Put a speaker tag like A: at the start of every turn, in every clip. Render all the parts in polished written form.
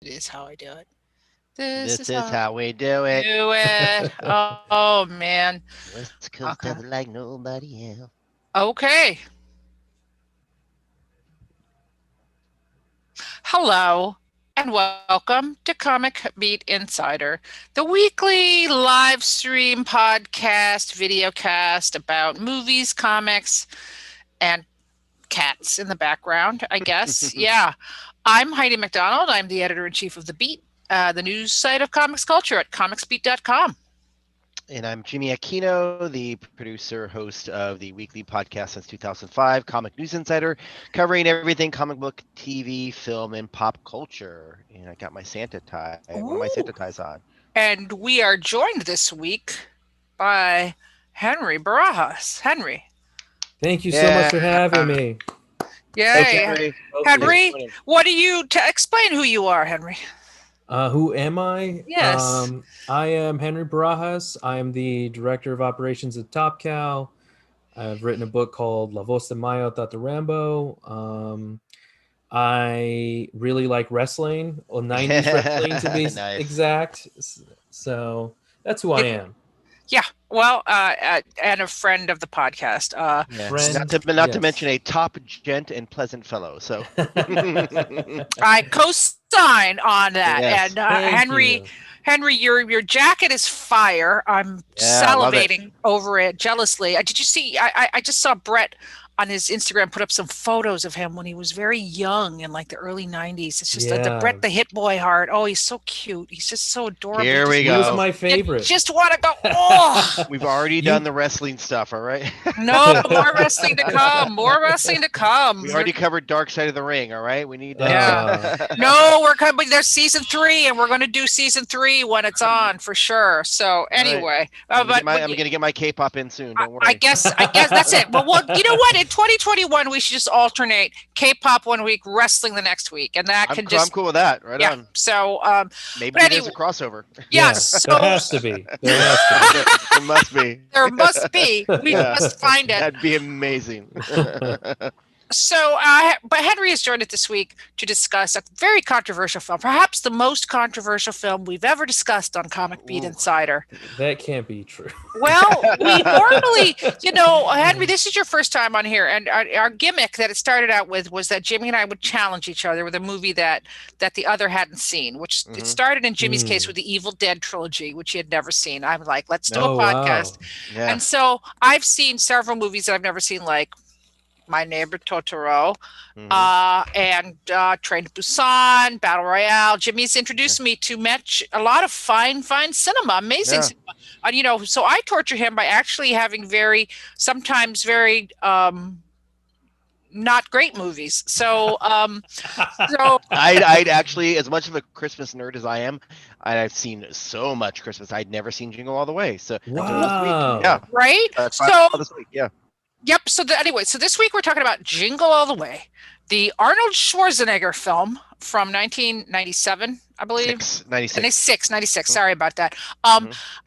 A: is how I do it. This
B: This
A: is
B: is
A: how
B: how we do
A: I
B: it.
A: do it. Oh man.
B: West Coast
A: Okay.
B: does it like nobody else.
A: Okay. Hello and welcome to Comic Beat Insider, the weekly live stream podcast, video cast about movies, comics, and cats in the background, I guess. Yeah. I'm Heidi McDonald. I'm the editor in chief of The Beat, the news site of comics culture at comicsbeat.com.
B: And I'm Jimmy Aquino, the producer, host of the weekly podcast since 2005, Comic News Insider, covering everything comic book, TV, film, and pop culture. And I got my Santa tie, one of my Santa
A: Ooh.
B: ties on.
A: And we are joined this week by Henry Barajas. Henry.
C: Thank you so much
B: Yeah.
C: for having me.
B: Thanks,
A: Yay.
B: Henry.
A: Henry, what do you explain who you are, Henry?
C: Who am I?
A: Yes.
C: I am Henry Barajas. I am the director of operations at Top Cow. I've written a book called La Voz de Mayo Tata Rambo. I really like wrestling, or 90s wrestling to be
B: Nice.
C: exact. So that's who I am.
A: Yeah. Well, and a friend of the podcast.
B: Yeah.
C: Friend,
B: Not to
C: yes.
B: mention a top gent and pleasant fellow. So
A: I co-sign on that.
B: Yes.
A: And
C: Thank you.
A: Henry, your jacket is fire. I'm
B: Yeah, I love it.
A: salivating over it jealously. Did you see? I just saw Brett on his Instagram put up some photos of him when he was very young in like the early 90s. It's just the
C: Yeah.
A: Brett the Hit Boy heart. Oh, he's so cute. He's just so adorable.
B: Here we
C: He was
B: go.
C: my
A: You
C: favorite.
A: just want to go, oh,
B: We've already done the wrestling stuff, all right?
A: no, more wrestling to come. More wrestling to come.
B: We already covered Dark Side of the Ring, all right? We need
A: Yeah. No, we're coming. There's season 3, and we're going to do season 3 when it's on for sure. So anyway,
B: I'm going to get my K-pop in soon. Don't worry.
A: I guess that's it. Well, you know what? In 2021, we should just alternate K-pop one week, wrestling the next week, and that
B: I'm cool with that. Right on.
A: So
B: Maybe
A: but
B: there's a crossover.
A: yeah.
C: There
A: So
C: has to be. There has to be.
B: There must be.
A: there must be. We
B: Yeah.
A: must find it.
B: That'd be amazing.
A: So, but Henry has joined us this week to discuss a very controversial film, perhaps the most controversial film we've ever discussed on Comic Beat
B: Ooh.
A: Insider.
C: That can't be true.
A: Well, we normally, Henry, this is your first time on here, and our gimmick that it started out with was that Jimmy and I would challenge each other with a movie that the other hadn't seen, which it started in Jimmy's case with the Evil Dead trilogy, which he had never seen. I'm like, let's do a podcast.
C: Wow.
B: Yeah.
A: And so I've seen several movies that I've never seen, like My Neighbor Totoro, and Train to Busan, Battle Royale. Jimmy's introduced me to a lot of fine cinema, amazing cinema. And, so I torture him by actually having sometimes very not great movies. So,
B: I'd actually, as much of a Christmas nerd as I am, I've seen so much Christmas. I'd never seen Jingle All the Way. So
C: Wow.
B: yeah,
A: right?
B: so this week, yeah.
A: Yep. So anyway, this week we're talking about Jingle All the Way, the Arnold Schwarzenegger film from 1997, I believe. 96. Sorry about that.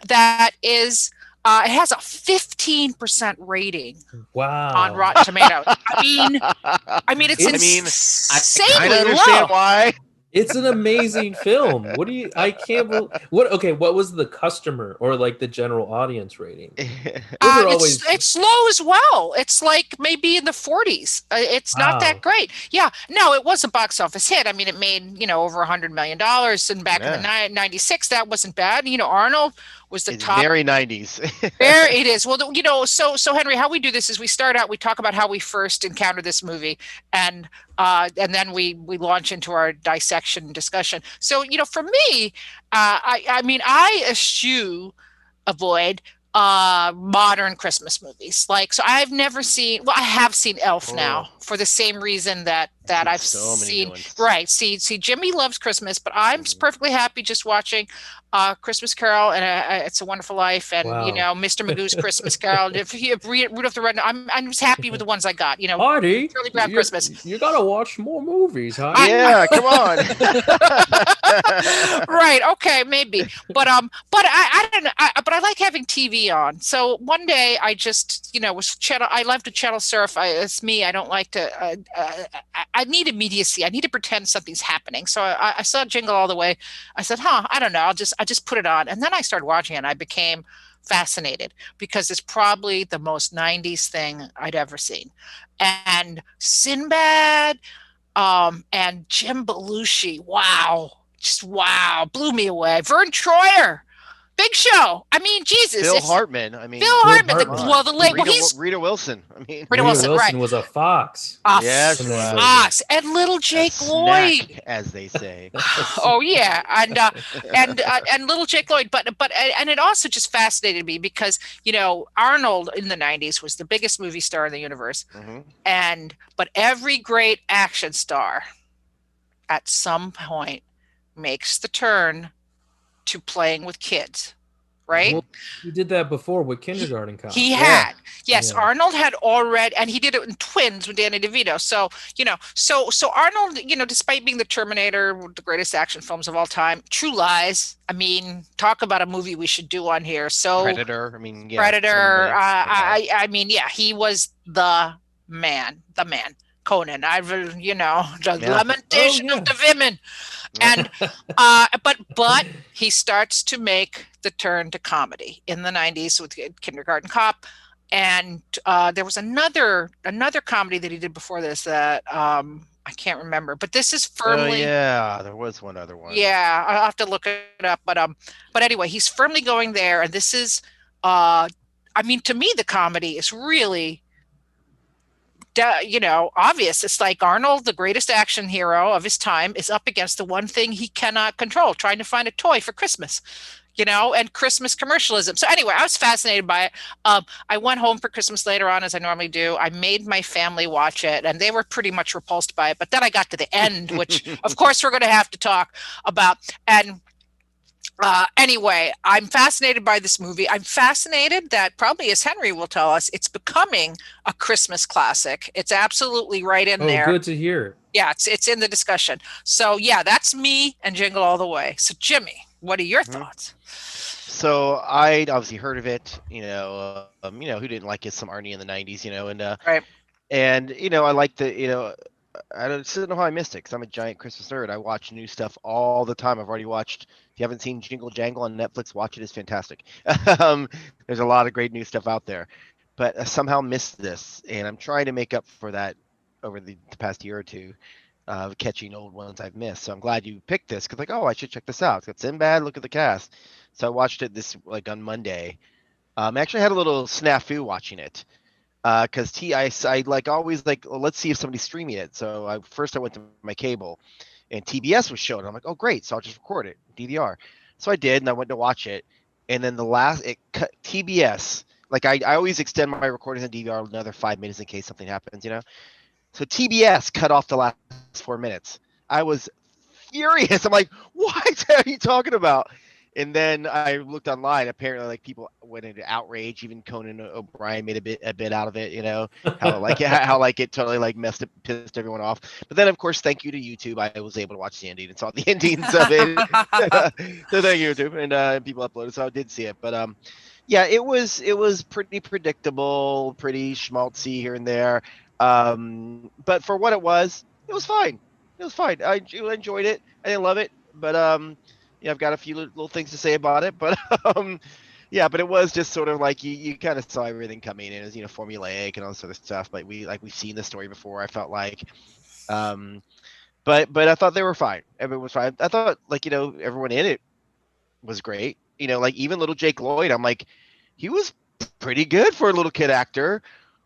A: That is, it has a 15% rating
C: Wow.
A: on Rotten Tomatoes. I mean, it's insanely
B: I understand
A: low.
B: why.
C: It's an amazing film. I can't believe, what was the customer or like the general audience rating? Those are always,
A: It's low as well. It's like maybe in the 40s. It's not that great. Yeah. No, it was a box office hit. I mean, it made, over $100 million. And back in the 96, that wasn't bad. Arnold was the top.
B: Very 90s.
A: There it is. Well, so Henry, how we do this is we start out, we talk about how we first encountered this movie, and then we launch into our dissection discussion. So, for me, I eschew, avoid modern Christmas movies. So I've never seen, I have seen Elf now for the same reason that I've
B: so many
A: seen.
B: new ones.
A: Right. See, Jimmy loves Christmas, but I'm perfectly happy just watching Christmas Carol and It's a Wonderful Life and,
C: Wow.
A: Mr. Magoo's Christmas Carol. If you Rudolph the Red, I'm just happy with the ones I got,
C: Heidi,
A: Charlie Brown Christmas.
C: you gotta watch more movies, Heidi.
B: Yeah, come on.
A: Right. Okay. Maybe. But I don't know. But I like having TV on. So one day I just, was channel. I love to channel surf. It's me. I don't like to. I need immediacy. I need to pretend something's happening. So I saw Jingle All the Way. I said, huh, I don't know. I just put it on, and then I started watching it. And I became fascinated because it's probably the most 90s thing I'd ever seen. And Sinbad, and Jim Belushi, wow, just wow, blew me away. Vern Troyer, big show. I mean, Jesus,
B: Phil
A: it's
B: Hartman. I mean,
A: Phil
C: Phil
A: Hartman.
C: Hartman.
A: Well, the late, well,
B: Rita,
A: he's
B: Rita Wilson. I mean,
A: Rita
C: Rita
A: Wilson, right?
C: was a fox.
B: Yeah,
C: in
B: she
C: that
B: was.
C: movie.
A: Fox and little
B: a
A: Jake
B: snack,
A: Lloyd.
B: as they say.
A: Oh yeah, and little Jake Lloyd, but and it also just fascinated me because Arnold in the 90s was the biggest movie star in the universe, but every great action star at some point makes the turn to playing with kids, right?
C: Well, he did that before with Kindergarten Cop.
A: He had, yes,
C: Yeah.
A: Arnold had already, and he did it in Twins with Danny DeVito. So, so Arnold, despite being the Terminator, the greatest action films of all time, True Lies. I mean, talk about a movie we should do on here. So
B: Predator. I mean, yeah.
A: Predator. I mean, yeah, he was the man. Conan. The lamentation of the women. And but he starts to make the turn to comedy in the 90s with Kindergarten Cop, and there was another comedy that he did before this that I can't remember, but this is firmly.
B: Yeah, there was one other one.
A: Yeah, I'll have to look it up, but anyway, he's firmly going there, and this is I mean, to me, the comedy is really obvious. It's like Arnold, the greatest action hero of his time, is up against the one thing he cannot control, trying to find a toy for Christmas, and Christmas commercialism. So anyway, I was fascinated by it. I went home for Christmas later on, as I normally do. I made my family watch it, and they were pretty much repulsed by it. But then I got to the end, which, of course, we're going to have to talk about. And anyway, I'm fascinated by this movie. I'm fascinated that, probably as Henry will tell us, it's becoming a Christmas classic. It's absolutely right in there.
C: Oh, good to hear.
A: Yeah, it's in the discussion. So yeah, that's me and Jingle All the Way. So Jimmy, what are your thoughts?
B: So I obviously heard of it. Who didn't like it? Some Arnie in the 90s.
A: Right.
B: And I like the. I don't know how I missed it because I'm a giant Christmas nerd. I watch new stuff all the time. I've already watched. If you haven't seen Jingle Jangle on Netflix, watch it. It's fantastic. There's a lot of great new stuff out there, but I somehow missed this, and I'm trying to make up for that over the past year or two, catching old ones I've missed. So I'm glad you picked this because, I should check this out. It's got Sinbad. Look at the cast. So I watched it on Monday. I actually had a little snafu watching it. Because I always well, let's see if somebody's streaming it. So I went to my cable, and TBS was showing. I'm like, oh great, so I'll just record it, DVR. So I did, and I went to watch it, and then it cut TBS. I always extend my recordings on DVR another 5 minutes in case something happens, So TBS cut off the last 4 minutes. I was furious. I'm like, what are you talking about? And then I looked online. Apparently, people went into outrage. Even Conan O'Brien made a bit out of it. How it totally pissed everyone off. But then, of course, thank you to YouTube, I was able to watch the ending and saw the endings of it. So thank you, YouTube, and people uploaded, so I did see it. But yeah, it was pretty predictable, pretty schmaltzy here and there. But for what it was fine. It was fine. I enjoyed it. I didn't love it, but I've got a few little things to say about it, but but it was just sort of you kind of saw everything coming in as formulaic and all this other stuff. But we've seen the story before. I felt like, but I thought they were fine. Everyone was fine. I thought everyone in it was great. Even little Jake Lloyd. I'm like, he was pretty good for a little kid actor.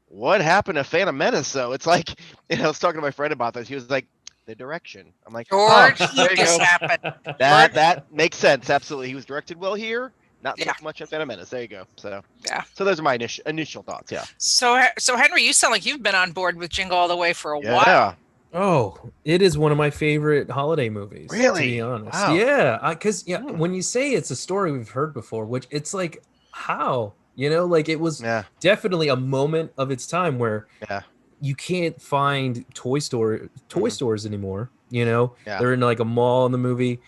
B: What happened to Phantom Menace? So it's I was talking to my friend about this. He was like, the direction. I'm like,
A: George
B: there you
A: Lucas
B: go.
A: happened.
B: That makes sense. Absolutely. He was directed well here. Not so
A: Yeah.
B: much in Phantom Menace. There you go. So
A: Yeah.
B: So those are my initial thoughts. Yeah.
A: So Henry, you sound like you've been on board with Jingle All the Way for a while.
B: Yeah.
C: Oh, it is one of my favorite holiday movies.
B: Really?
C: To be honest.
B: Wow.
C: Yeah. Because when you say it's a story we've heard before, which it's like, how? It was definitely a moment of its time where you can't find toy stores anymore. They're in a mall in the movie.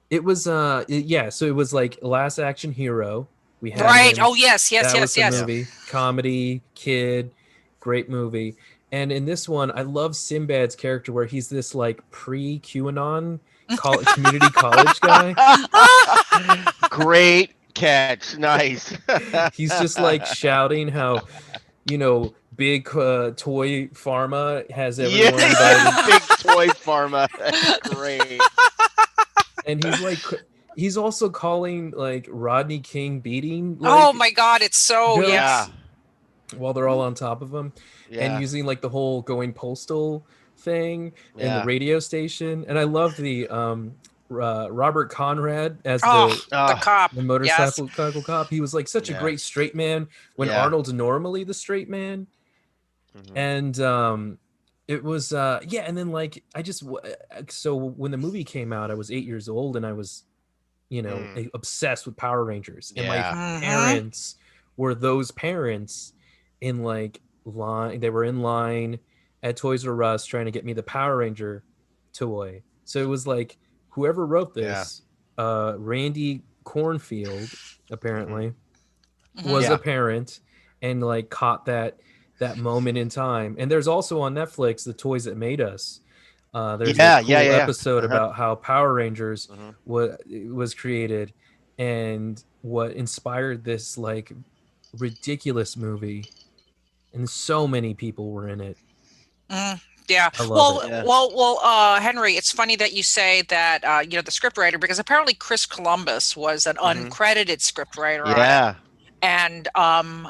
C: It was yeah, so it was like Last Action Hero. We had
A: Right.
C: him.
A: Oh, yes, yes,
C: That was
A: yes,
C: the
A: yes.
C: movie. Comedy, kid, great movie. And in this one, I love Sinbad's character where he's this like pre-QAnon community college guy.
B: Great catch. Nice.
C: He's just like shouting how, big toy pharma has
B: Yeah,
C: everyone invited.
B: big toy pharma. That's great.
C: And he's also calling like Rodney King beating
A: Oh
C: like
A: my God, it's so,
C: jokes
B: Yeah.
A: yes.
C: while they're all on top of him, and
B: Yeah.
C: using like the whole going postal thing in the
B: Yeah.
C: radio station. And I love the Robert Conrad as
A: Oh,
C: the
A: the cop.
C: the
A: Yes.
C: motorcycle cop. He was like such a
B: Yeah.
C: great straight man when
B: Yeah.
C: Arnold's normally the straight man.
B: Mhm.
C: And it was yeah, and then like so when the movie came out, I was 8 years old, and I was obsessed with Power Rangers, and my
B: Yeah.
C: parents were those parents in like line. They were in line at Toys R Us trying to get me the Power Ranger toy. So it was like whoever wrote
B: Yeah.
C: this, Randy Cornfield, apparently was
B: Yeah.
C: a parent and like caught that moment in time. And there's also on Netflix The Toys That Made Us. There's
B: Yeah.
C: a cool
B: Yeah. Yeah.
C: episode
B: Uh-huh.
C: about how Power Rangers
B: Mhm.
C: was created and what inspired this like ridiculous movie. And so many people were in it.
A: Yeah.
C: I love
A: Well,
C: it.
B: Yeah.
A: Henry, it's funny that you say that, the scriptwriter, because apparently Chris Columbus was an
B: Mhm.
A: uncredited scriptwriter on it.
B: Yeah.
A: And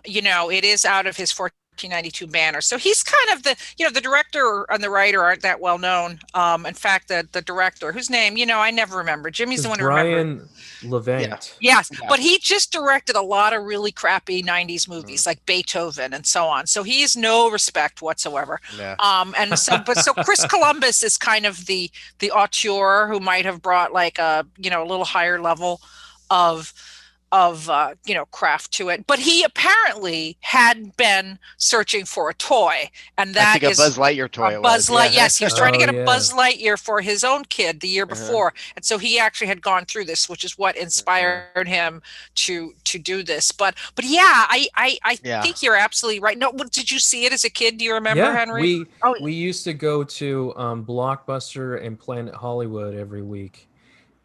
A: it is out of his 1492 banner. So he's kind of the director and the writer aren't that well known. In fact, the director, whose name, I never remember. Jimmy's
C: It's
A: the one who remembers.
C: Brian Levant.
A: Yes,
B: Yeah.
A: but he just directed a lot of really crappy 90s movies like Beethoven and so on. So he has no respect whatsoever.
B: Yeah.
A: So Chris Columbus is kind of the auteur who might have brought like a little higher level of craft to it. But he apparently had been searching for a toy, and
B: I
A: that
B: think a
A: is
B: Buzz Lightyear toy.
A: a Buzz Light.
B: Yeah.
A: Yes, he was trying to
C: Oh,
A: get a
C: yeah.
A: Buzz Lightyear for his own kid the year
B: Uh-huh.
A: before, and so he actually had gone through this, which is what inspired him to do this. But yeah, I
B: Yeah.
A: think you're absolutely right. No, did you see it as a kid? Do you remember,
C: Yeah,
A: Henry?
C: we used to go to Blockbuster and Planet Hollywood every week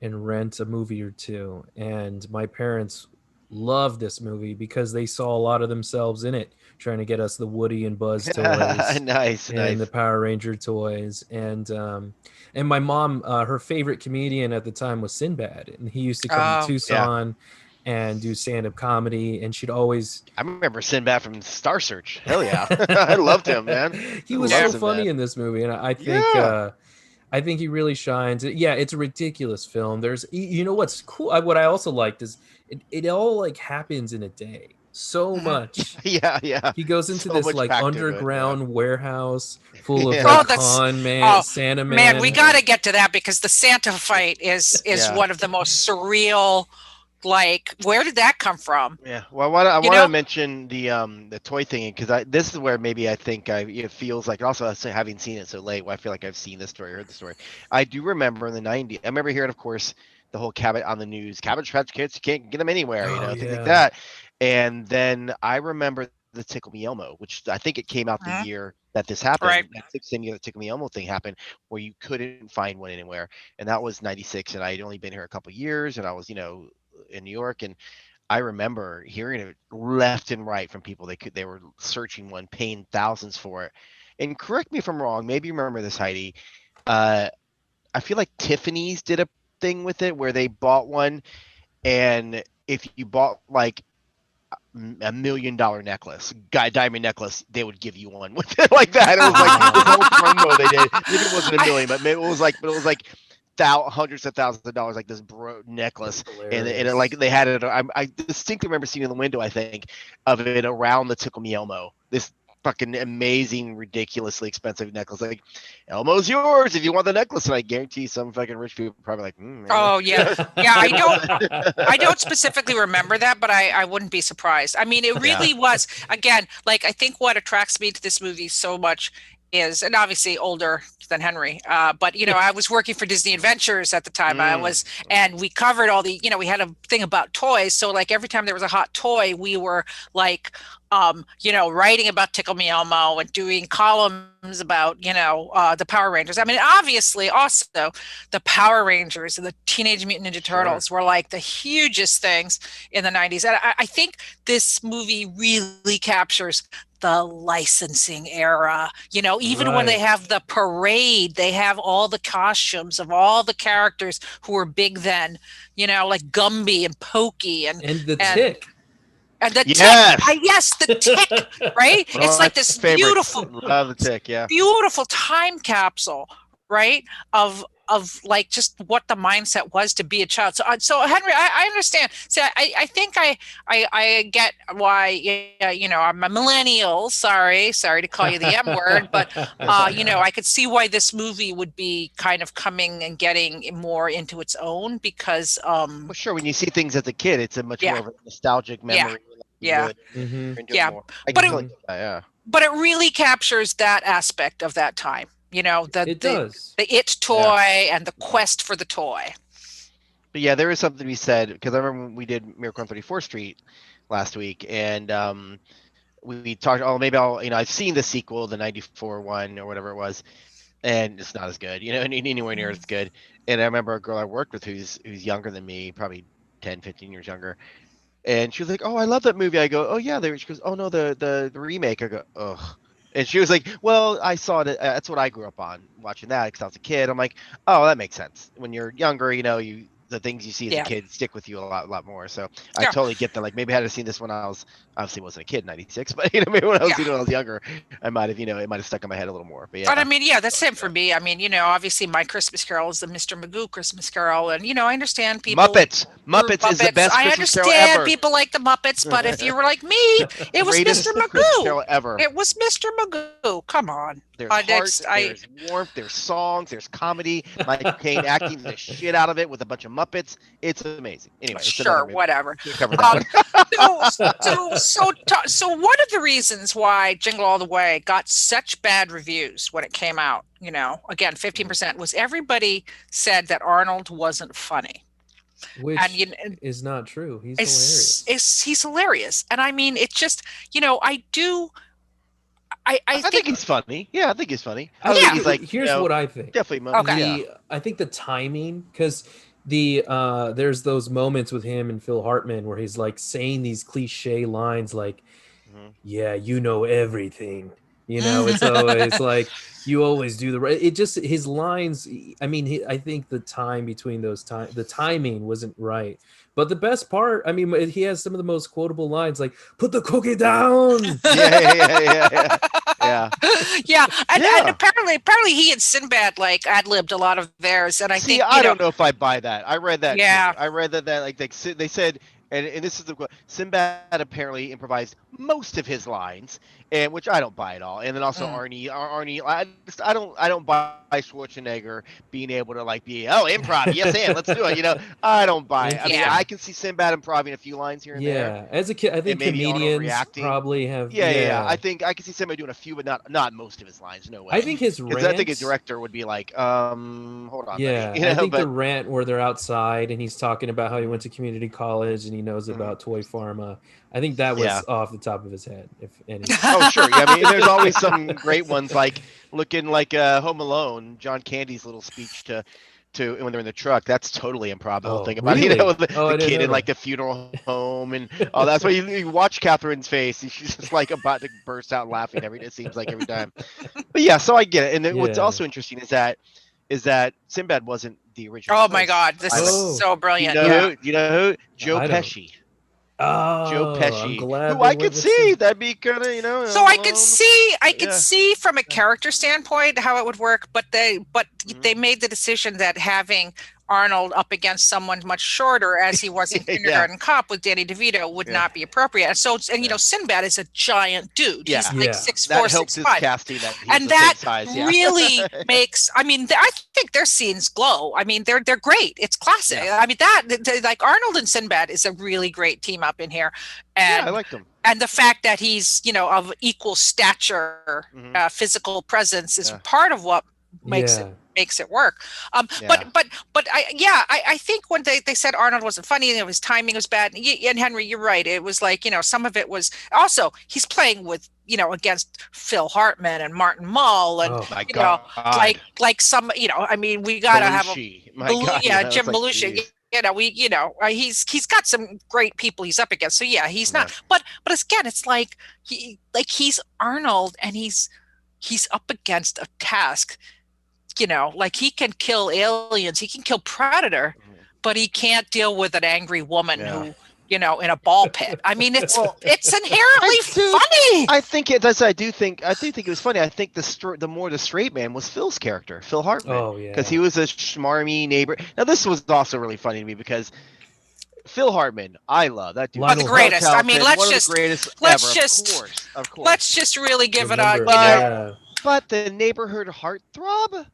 C: and rent a movie or two. And my parents loved this movie because they saw a lot of themselves in it, trying to get us the Woody and Buzz toys
B: Nice.
C: and
B: Nice.
C: the Power Ranger toys. And my mom, her favorite comedian at the time was Sinbad, and he used to come to Tucson and do stand-up comedy, and she'd always
B: I remember Sinbad from Star Search. Hell yeah. I loved him, man.
C: he was
B: Love
C: so funny
B: Sinbad.
C: in this movie, and I think
B: Yeah.
C: I think he really shines. Yeah, it's a ridiculous film. There's, what's cool. What I also liked is it all like happens in a day. So much.
B: Yeah. Yeah.
C: He goes into
B: So
C: this
B: much
C: like
B: packed into it,
C: underground warehouse full of
B: Yeah.
C: like
A: that's-
C: con man, Santa man.
A: Man, we got to get to that because the Santa fight is
B: Yeah.
A: one of the most surreal. Like, where did that come from?
B: Yeah. Well, I want
A: know?
B: to mention the toy thing because this is where maybe I think it feels like also having seen it so late. I feel like I've seen this story, heard the story. I do remember in the '90s. I remember hearing, of course, the whole on the news. Cabbage Patch Kids, you can't get them anywhere,
C: Oh,
B: things
C: yeah.
B: like that. And then I remember the Tickle Me Elmo, which I think it came out the
A: Mhm.
B: year that this happened.
A: Right.
B: That same year the Tickle Me Elmo thing happened, where you couldn't find one anywhere, and that was '96. And I had only been here a couple years, and I was in New York, and I remember hearing it left and right from people. They were searching one, paying thousands for it. And correct me if I'm wrong. Maybe you remember this, Heidi. I feel like Tiffany's did a thing with it where they bought one, and if you bought like $1 million necklace, diamond necklace, they would give you one with it like that. It was like this whole promo they did. Maybe it wasn't $1 million, but maybe it was like hundreds of thousands of dollars, like this necklace, and it, like they had it. I distinctly remember seeing in the window, I think, of it around the Tickle Me Elmo. This fucking amazing, ridiculously expensive necklace. Like, Elmo's yours if you want the necklace. And I guarantee some fucking rich people are probably like,
A: Oh yeah, yeah. I don't specifically remember that, but I wouldn't be surprised. I mean, it really was, again, like I think what attracts me to this movie so much is, and obviously older than Henry, but I was working for Disney Adventures at the time. And we covered all the, we had a thing about toys. So like every time there was a hot toy, we were like, writing about Tickle Me Elmo and doing columns about, the Power Rangers. I mean, obviously also the Power Rangers and the Teenage Mutant Ninja Turtles were like the hugest things in the 90s. And I think this movie really captures the licensing era. Even when they have the parade, they have all the costumes of all the characters who were big then, like Gumby and Pokey and
C: the Tick.
A: And the
B: Yes.
A: Tick, yes, the Tick, right? It's like this beautiful,
B: love the Tick, yeah,
A: beautiful time capsule, right? Of like just what the mindset was to be a child. So Henry, I understand. So I think I get why, I'm a millennial. Sorry to call you the M word, but I could see why this movie would be kind of coming and getting more into its own because
B: well, sure, when you see things as a kid, it's a much more of a nostalgic memory.
A: Yeah. But it really captures that aspect of that time.
C: It does.
A: The It toy and the quest for the toy.
B: But yeah, there is something to be said because I remember when we did Miracle on 34th Street last week, and we talked. Oh, maybe I've seen the sequel, the '94 one or whatever it was, and it's not as good. Anywhere near as good. And I remember a girl I worked with who's younger than me, probably 10, 15 years younger. And she was like, "Oh, I love that movie." I go, "Oh yeah." She goes, "Oh no, the remake." I go, "Ugh." And she was like, "Well, I saw it. That's what I grew up on, watching that because I was a kid." I'm like, "Oh, that makes sense. When you're younger, the things you see as a kid stick with you a lot more." So I totally get that. Like maybe had I seen this when I was obviously wasn't a kid in '96, but maybe when I was younger, I might have it might have stuck in my head a little more. But yeah.
A: But I mean, that's same for me. I mean, obviously My Christmas Carol is the Mr. Magoo Christmas Carol, and I understand people.
B: Muppets is the best Christmas Carol ever.
A: I understand people like the Muppets, but if you were like me, it was Mr. Magoo.
B: Ever.
A: It was Mr. Magoo. Come on.
B: There's heart, there's warmth, there's songs, there's comedy. Michael Caine acting the shit out of it with a bunch of Muppets. It's amazing. Anyway,
A: sure, whatever.
B: Cover that
A: So one of the reasons why Jingle All the Way got such bad reviews when it came out, again, 15%, was everybody said that Arnold wasn't funny.
C: Which is not true. He's hilarious.
A: He's hilarious. And I mean, it's just, I
B: think he's funny. Yeah, I think he's funny.
C: He's like, here's what I think.
B: Definitely.
A: Okay.
C: I think the timing, because there's those moments with him and Phil Hartman where he's like saying these cliche lines like, "Yeah, you know everything." It's always like you always do the right. It just his lines. I mean, I think the time between the timing wasn't right. But the best part, I mean, he has some of the most quotable lines, like "Put the cookie down."
A: Yeah. And apparently he and Sinbad like ad-libbed a lot of theirs, and I think
B: I don't know if I buy that. I read that.
A: Yeah,
B: too. I read that like they said. And this is the Sinbad apparently improvised most of his lines, and which I don't buy at all. And then also Arnie, I don't buy Schwarzenegger being able to like be improv, yes, and let's do it. I don't buy it. I mean, I can see Sinbad improvising a few lines here and there.
C: Yeah, as a kid, I think comedians probably have.
B: Yeah. I think I can see Sinbad doing a few, but not most of his lines. No way.
C: I think his rants.
B: I think a director would be like, hold on.
C: Yeah,
B: buddy.
C: I think the rant where they're outside and he's talking about how he went to community college and he knows about Toy Pharma. I think that was off the top of his head, if anything.
B: Oh, sure. Yeah, I mean, there's always some great ones, like looking like Home Alone, John Candy's little speech to when they're in the truck. That's totally improv. The whole thing about
C: really?
B: The kid in like the funeral home, and that's why you watch Catherine's face. She's just like about to burst out laughing it seems like every time. But yeah, so I get it. And then what's also interesting is that Sinbad wasn't the original.
A: Oh my God, this is so brilliant.
B: You know who? Joe Pesci. Joe Pesci, who I could see that'd be kind of
A: So I could see from a character standpoint how it would work, but they made the decision that having Arnold up against someone much shorter as he was in Kindergarten Cop with Danny DeVito would not be appropriate. And so, and you know, Sinbad is a giant dude. He's like 6'4",
B: that helps
A: 6'5".
B: his casting that he's
A: and
B: the
A: that
B: same size.
A: really makes. I mean, I think their scenes glow. I mean, they're great. It's classic. I mean, like Arnold and Sinbad is a really great team up in here. And
B: I like them.
A: And the fact that he's, you know, of equal stature, physical presence is part of what makes it work. But I think when they said Arnold wasn't funny and his timing was bad, and Henry, you're right. It was like, you know, some of it was also he's playing with, you know, against Phil Hartman and Martin Mull and you know, like some, you know, I mean, we gotta have Jim Belushi. You know, he's got some great people he's up against. So yeah, he's not. But again, it's like he's Arnold and he's up against a task. You know, like he can kill aliens, he can kill Predator, but he can't deal with an angry woman who, you know, in a ball pit. I mean, it's inherently funny.
B: I think it does. I do think it was funny. I think the straight man was Phil's character, Phil Hartman.
C: Oh yeah,
B: because he was a schmarmy neighbor. Now this was also really funny to me because Phil Hartman, I love that dude.
A: One of the greatest. I mean, let's just really give it a.
B: But the neighborhood heartthrob.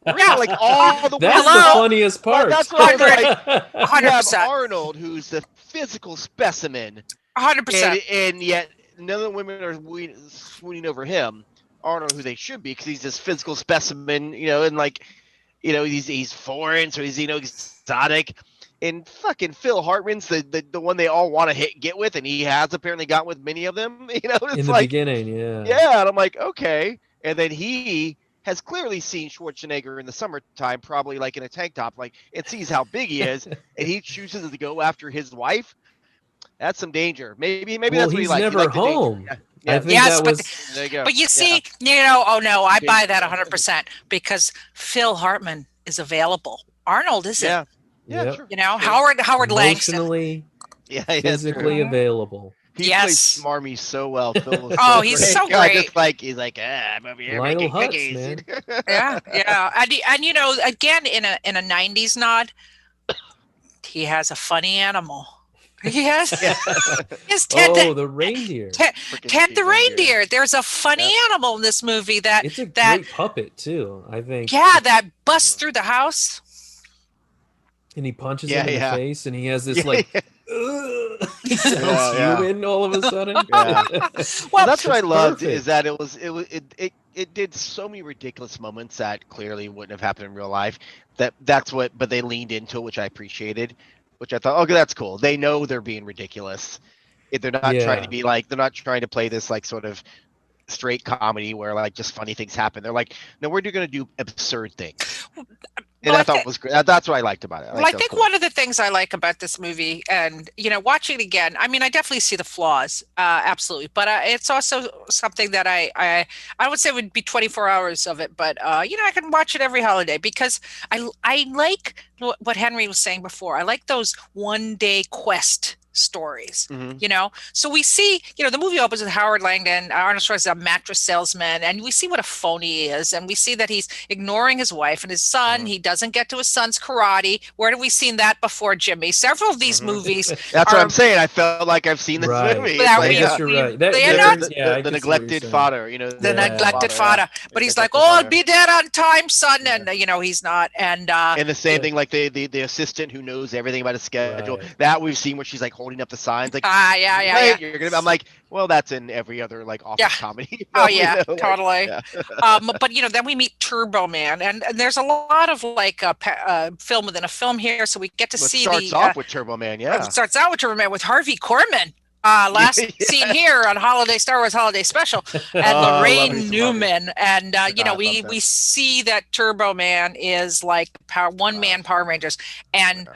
B: Yeah, like all the
C: that's the funniest part.
B: That's what I was like.
A: 100%.
B: You have Arnold, who's the physical specimen,
A: 100%,
B: and yet none of the women are swooning over him. Arnold, who they should be, because he's this physical specimen, you know, and like, you know, he's foreign, so he's, you know, exotic. And fucking Phil Hartman's the one they all want to get with, and he has apparently gotten with many of them. You know, it's
C: in the beginning,
B: yeah, and I'm like, okay, and then he has clearly seen Schwarzenegger in the summertime, probably like in a tank top, like, and sees how big he is, and he chooses to go after his wife. That's some danger. Maybe that's what he likes.
C: Never home.
B: Yeah.
A: But you see, you know, oh no, I buy that 100% because Phil Hartman is available. Arnold isn't.
B: Yeah, true.
A: You know, Howard Langston.
C: Emotionally, physically available.
B: He plays smarmy so well. Phil
A: he's so great.
B: He's like, I'm over here
C: Lionel
B: making
C: Hutz,
B: cookies.
C: Man.
A: yeah. And you know, again, in a 90s nod, he has a funny animal. He has Ted,
C: the reindeer.
A: Ted the reindeer. There's a funny animal in this movie that
C: it's a great puppet too, I think.
A: Yeah, that busts through the house.
C: And he punches him in the face, and he has this he sounds human all of a sudden.
B: Well, that's what I loved is that it did so many ridiculous moments that clearly wouldn't have happened in real life. But they leaned into it, which I appreciated. Which I thought, okay, that's cool. They know they're being ridiculous. If they're not trying to be like, they're not trying to play this like sort of straight comedy where like just funny things happen. They're like, no, we're going to do absurd things. And I thought it was great. That's what I liked about it.
A: I think one of the things I like about this movie, and you know, watching it again, I mean, I definitely see the flaws, absolutely, but it's also something that I would say would be 24 hours of it, but you know, I can watch it every holiday because I like what Henry was saying before. I like those one-day quest stories, you know. So we see, you know, the movie opens with Howard Langdon, Arnold Schwarzenegger, a mattress salesman, and we see what a phony he is, and we see that he's ignoring his wife and his son. He doesn't get to his son's karate. Where have we seen that before, Jimmy? Several of these movies.
B: That's what I'm saying. I felt like I've seen this movie.
C: The
B: neglected fodder, you know.
A: The neglected fodder. But he's like, I'll be there on time, son, and you know, he's not. And
B: the same thing, like the assistant who knows everything about his schedule. That we've seen where she's like holding up the signs, like, you're gonna. I'm like, well, that's in every other like office comedy.
A: Oh yeah, you know? Totally. But you know, then we meet Turbo Man, and there's a lot of like film within a film here, so we get to see.
B: Starts off with Turbo Man,
A: It starts out with Turbo Man with Harvey Korman. Last seen here on Star Wars Holiday Special, and Lorraine Newman, and you know, we see that Turbo Man is like one-man Power Rangers, and.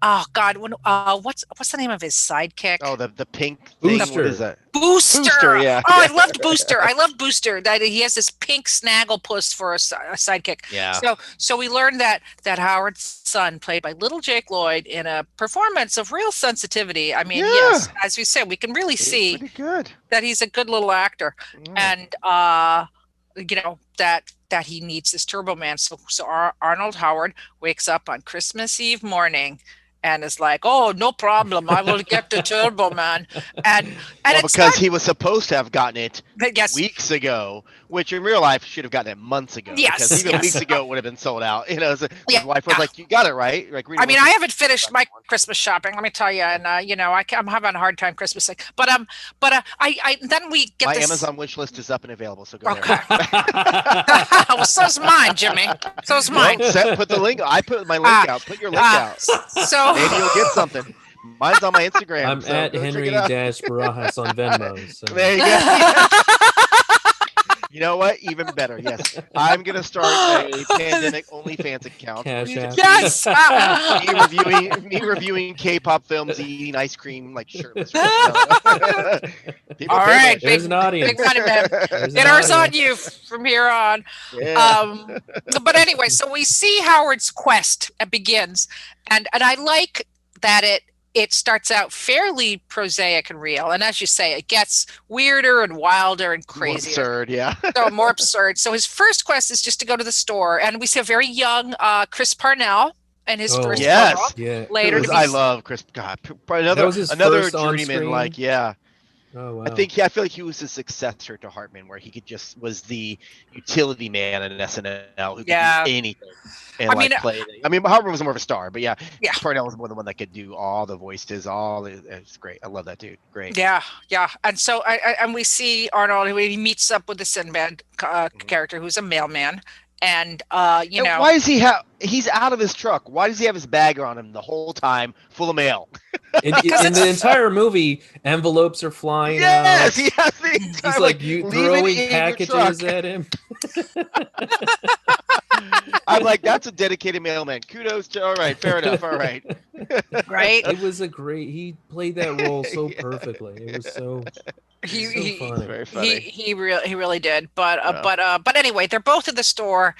A: Oh God! What's the name of his sidekick?
B: Oh, the pink
C: Booster.
B: Thing. What is that?
A: Booster. Yeah. Oh, I loved Booster. I loved Booster. That he has this pink snagglepuss for a sidekick.
B: Yeah.
A: So we learned that Howard's son, played by little Jake Lloyd, in a performance of real sensitivity. I mean, yes, as we said, we can really see
B: pretty good.
A: That he's a good little actor, and that he needs this Turbo Man. So Arnold Howard wakes up on Christmas Eve morning and is like, "Oh, no problem, I will get the Turbo Man," and
B: Well,
A: it
B: because
A: starts.
B: he was supposed to have gotten it
A: Yes,
B: weeks ago, which in real life should have gotten it months ago. Because
A: yes,
B: even weeks
A: yes,
B: ago it would have been sold out. So his
A: yeah.
B: wife was like, "You got it right." Like,
A: I
B: Rita
A: mean, I
B: Wilson.
A: haven't finished my Christmas shopping, let me tell you, and I'm having a hard time Christmasing. But then we get
B: My
A: this.
B: Amazon wish list is up and available, so go there.
A: Okay. Well, so's mine, Jimmy. So's mine.
B: Well, put the link. I put my link out. Put your link out.
A: So
B: Maybe you'll get something. Mine's on my Instagram.
C: I'm
B: so
C: at
B: go check
C: Henry
B: it out.
C: Barajas on Venmo. So.
B: There you go. You know what? Even better. Yes, I'm gonna start a pandemic OnlyFans account.
C: Cash App.
A: yes.
B: Me reviewing K-pop films, eating ice cream like shirtless. People
A: All
B: pay
A: right,
B: for
C: There's an audience.
A: big money, man.
C: There's an
A: Dinner's on
C: audience.
A: you from here on.
B: it. Yeah.
A: But anyway, so we see Howard's quest begins, and I like that it starts out fairly prosaic and real, and as you say, it gets weirder and wilder and
B: More
A: crazier.
B: absurd. Yeah.
A: So more absurd. So his first quest is just to go to the store, and we see a very young Chris Parnell and his
C: Oh,
A: first
B: Yes.
A: photo.
C: Yeah.
A: Later to be
B: I love Chris. God, probably
C: That was his
B: another
C: first
B: journeyman.
C: on-screen?
B: Like, yeah.
C: Oh wow.
B: I feel like he was the successor to Hartman, where he was the utility man in SNL who could
A: Yeah.
B: do anything and
A: I mean,
B: play. I mean, Hartman was more of a star, but yeah,
A: Yeah.
B: Parnell was more the one that could do all the voices. It's great. I love that dude. Great.
A: Yeah, and so and we see Arnold. He meets up with the Sinbad character, who's a mailman, and
B: And why is he's out of his truck? Why does he have his bag on him the whole time, full of mail?
C: In the entire movie, envelopes are flying
B: Yes,
C: out.
B: he has the entire,
C: He's like
B: leave it
C: throwing
B: in your
C: packages
B: truck.
C: at him.
B: I'm like, that's a dedicated mailman. Kudos to. All right, fair enough. All right.
A: right.
C: It was he played that role so perfectly. It was so
A: He
C: funny.
B: Very funny.
A: he really did. But
B: Yeah.
A: but anyway, they're both at the store,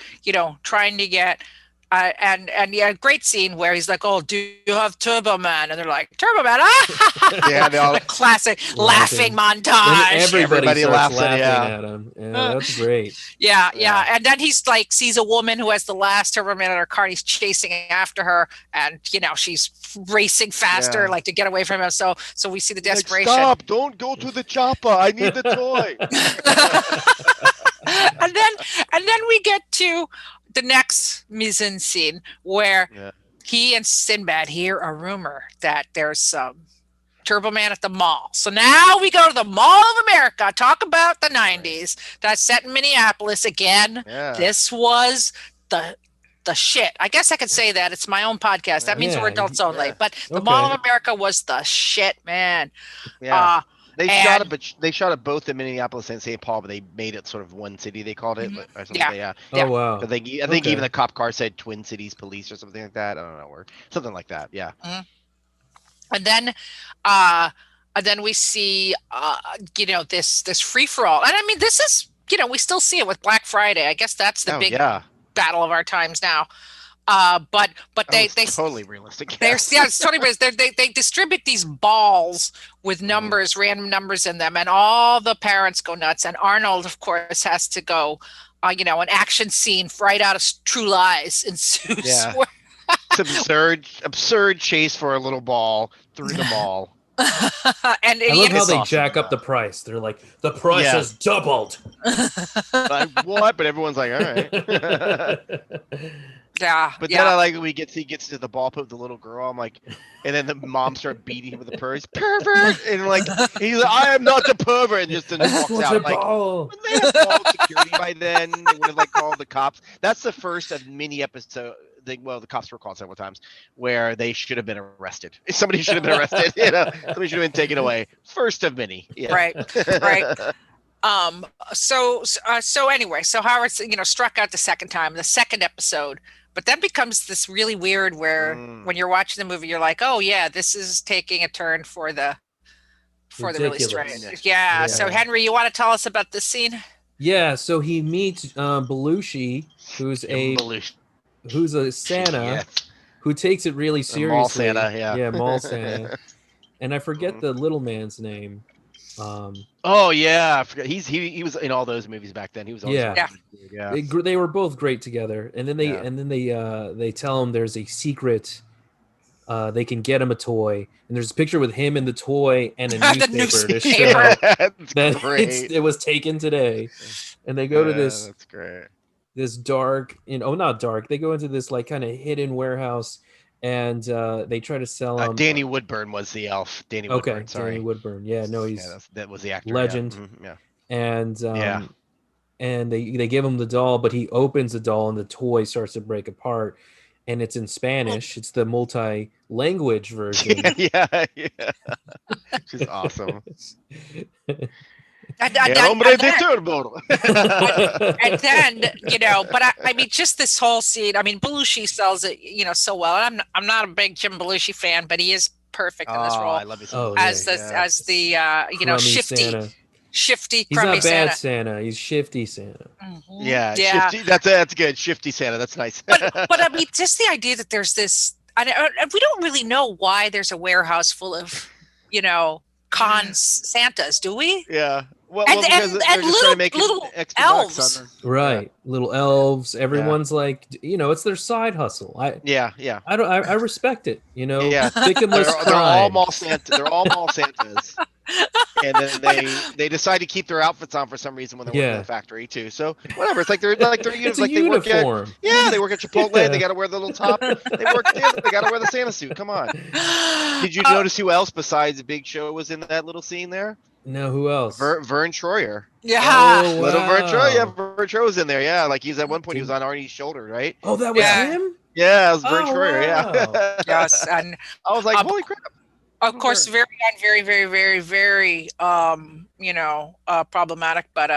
A: trying to get. And yeah, great scene where he's like, "Oh, do you have Turbo Man?" And they're like, "Turbo Man!"
B: Yeah, they all
A: a classic laughing montage.
C: And everybody starts
B: laughs
C: laughing
B: at-
C: at him. Yeah, that's great.
A: Yeah.
B: Yeah.
A: And then he's like sees a woman who has the last Turbo Man in her car. And he's chasing after her, and she's racing faster,
B: Yeah.
A: like to get away from him. So we see the
B: He's like,
A: desperation.
B: stop! Don't go to the chopper. I need the toy.
A: and then we get to the next mise en scene where
B: Yeah.
A: he and Sinbad hear a rumor that there's some Turbo Man at the mall. So now we go to the Mall of America, talk about the 90s. That's set in Minneapolis again.
B: Yeah.
A: This was the shit. I guess I could say that. It's my own podcast. That means
C: Yeah,
A: we're adults only.
B: yeah.
A: But the
C: Okay.
A: Mall of America was the shit, man.
B: Yeah. They
A: and-
B: shot it both in Minneapolis and St. Paul, but they made it sort of one city. They called it,
A: Mhm.
B: but, or something.
A: Yeah.
B: Yeah.
C: Oh wow.
B: But I think
C: Okay.
B: even the cop car said Twin Cities Police or something like that. I don't know, or something like that. Yeah.
A: And then we see this free for all. And I mean, this is we still see it with Black Friday. I guess that's the big
B: yeah.
A: battle of our times now. But they
B: totally realistic.
A: it's totally realistic. They distribute these balls with numbers, random numbers in them, and all the parents go nuts. And Arnold, of course, has to go. An action scene right out of True Lies ensues.
B: Yeah. It's absurd chase for a little ball through the mall.
A: and
C: I love how
B: It's
C: they
B: awesome.
C: jack up the price. They're like, the price
B: Yeah.
C: has doubled.
B: Like, what? But everyone's like, all right.
A: Yeah.
B: But then I like when he gets to the ball pit with the little girl. I'm like, and then the mom start beating him with the purse, pervert, and like he's like, I am not the pervert, and just
C: I
B: then
C: just
B: walks
C: want
B: out.
C: your
B: Like,
C: ball.
B: wouldn't they have called security by then? They would have like called the cops. That's the first of many episodes. The cops were called several times where they should have been arrested. Somebody should have been arrested. Somebody should have been taken away. First of many. Yeah.
A: Right. So anyway, so Howard's struck out the second time, the second episode, but then becomes this really weird where when you're watching the movie, you're like, oh yeah, this is taking a turn for the really
C: Ridiculous.
A: strange. Yeah. So Henry, you want to tell us about this scene?
C: Yeah, so he meets Belushi, who's a Santa
B: Yes.
C: who takes it really seriously.
B: Mall Santa, yeah.
C: Yeah, mall Santa. And I forget the little man's name.
B: Oh yeah, I forgot. He was in all those movies back then. He was always
C: Yeah.
A: Yeah.
B: yeah.
C: They were both great together, and then
B: Yeah.
C: they tell him there's a secret. They can get him a toy, and there's a picture with him and the toy and a
A: The
C: newspaper to
A: newspaper.
C: show
B: That's
C: that
B: great.
C: it was taken today. And they go to
B: That's great.
C: this dark, not dark. They go into this like kind of hidden warehouse, and they try to sell him.
B: Danny Woodburn was the elf. Danny
C: Okay,
B: Woodburn. Sorry.
C: Danny Woodburn. Yeah, no,
B: Yeah,
C: he's
B: that was the actor.
C: legend.
B: Yeah.
C: And
B: Yeah.
C: and they give him the doll, but he opens the doll and the toy starts to break apart, and it's in Spanish. It's the multi-language version.
B: Yeah. She's awesome.
A: And,
B: El
A: and,
B: hombre
A: and
B: de
A: then,
B: turbo.
A: and then, but I mean, just this whole scene. I mean, Belushi sells it, so well. And I'm not a big Jim Belushi fan, but he is perfect in this role
B: I love you so
C: Oh,
B: much.
A: as the
C: Crummy
A: shifty,
C: Santa.
A: shifty,
C: He's
A: crummy
C: not bad
A: Santa.
C: Santa. He's shifty Santa.
A: Mhm.
B: Yeah,
A: Yeah.
B: Shifty. That's good. Shifty Santa. That's nice.
A: But I mean, just the idea that there's this, and we don't really know why there's a warehouse full of, con Santas, do we?
B: Yeah. Well,
A: And
B: because they're just trying to make
A: little
B: extra bucks
A: elves.
B: on them.
C: Right, little elves. Everyone's like, it's their side hustle.
B: Yeah.
C: I respect it.
B: Yeah.
C: Victimless
B: They're all
C: crime.
B: mall Santa. They're all mall Santas. And then they decide to keep their outfits on for some reason when they're working in the factory too. So whatever, it's like they're
C: It's a
B: like they work at
C: uniform.
B: they work at Chipotle.
C: Yeah.
B: They got to wear the little top. They work there. They got to wear the Santa suit. Come on. Did you notice who else besides Big Show was in that little scene there?
C: No, who else?
B: Vern Troyer.
A: Yeah.
C: Oh,
B: Little Vern
C: wow.
B: Troyer. Yeah, Vern Troyer was in there. Yeah, like he's at one point he was on Arnie's shoulder, right?
C: Oh, that was
A: Yeah.
C: him?
B: Yeah, it was Vern
C: Oh,
B: Troyer.
C: wow.
B: Yeah.
A: Yes, and
B: I was like, holy crap.
A: of course, very, very, very, very, problematic. But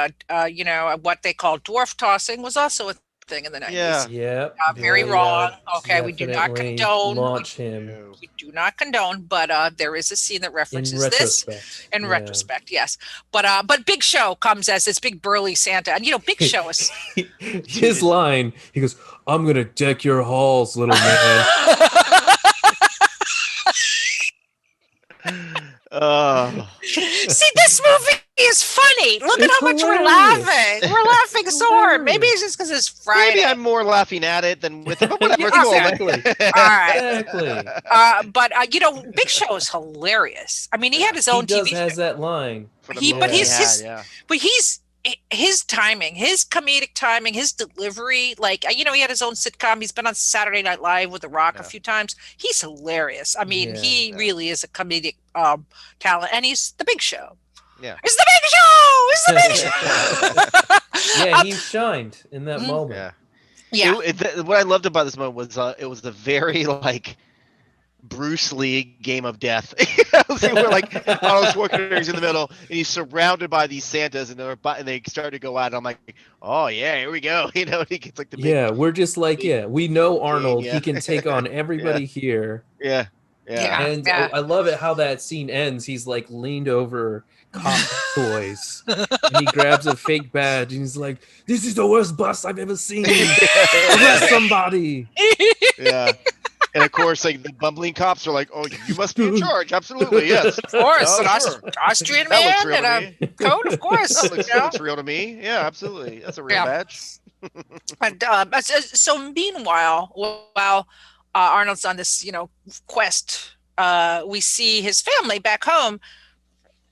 A: what they call dwarf tossing was also a thing in the 90s.
B: Yeah.
C: Yep.
A: Very
C: They,
A: wrong. Okay, we do not
C: definitely
A: condone.
C: Launch him
A: We do not condone, but there is a scene that
C: in
A: references this.
C: retrospect.
A: In
C: Yeah.
A: retrospect, yes. But Big Show comes as this big burly Santa, and Big Show is
C: His line, he goes, "I'm gonna deck your halls, little man."
A: See, this movie is funny. Look at
C: It's
A: how much we're
C: hilarious.
A: laughing. We're laughing so hard. Maybe it's just because it's Friday.
B: Maybe I'm more laughing at it than with it, but whatever.
C: Yeah,
B: it's cool, man.
C: exactly.
A: All right.
C: Exactly.
A: But Big Show is hilarious. I mean, he had his own
C: He
A: TV
C: has
A: show.
C: that line.
B: For the
A: He-
B: moment
A: but he's-
B: yeah.
A: But his timing, his comedic timing, his delivery, like he had his own sitcom. He's been on Saturday Night Live with The Rock a few times. He's hilarious. I mean,
C: Yeah.
A: he really is a comedic talent, and he's the Big Show.
B: Yeah.
A: It's the Big Show. It's the Big Show.
C: Yeah, he shined in that
A: Mhm.
C: moment.
B: Yeah.
A: Yeah.
B: What I loved about this moment was it was the very like Bruce Lee game of death. So we're like Arnold Schwarzenegger's in the middle, and he's surrounded by these Santas, and they start to go out. And I'm like, oh yeah, here we go. And he gets like the big,
C: Yeah, we're just like, we know Arnold.
B: yeah.
C: He can take on everybody here.
B: yeah.
C: And I love it how that scene ends. He's like leaned over cop toys, and he grabs a fake badge, and he's like, "This is the worst bus I've ever seen. Arrest somebody!"
B: Yeah. And of course, like the bumbling cops are like, "Oh, you must be in charge." Absolutely, yes.
A: Of course,
B: Oh,
A: an
B: sure.
A: Austrian
B: That looks
A: man
B: real
A: and
B: to me.
A: a coat, of course.
B: That looks real to me. Yeah, absolutely. That's a real
A: Yeah.
B: badge.
A: And so meanwhile, while Arnold's on this, quest, we see his family back home.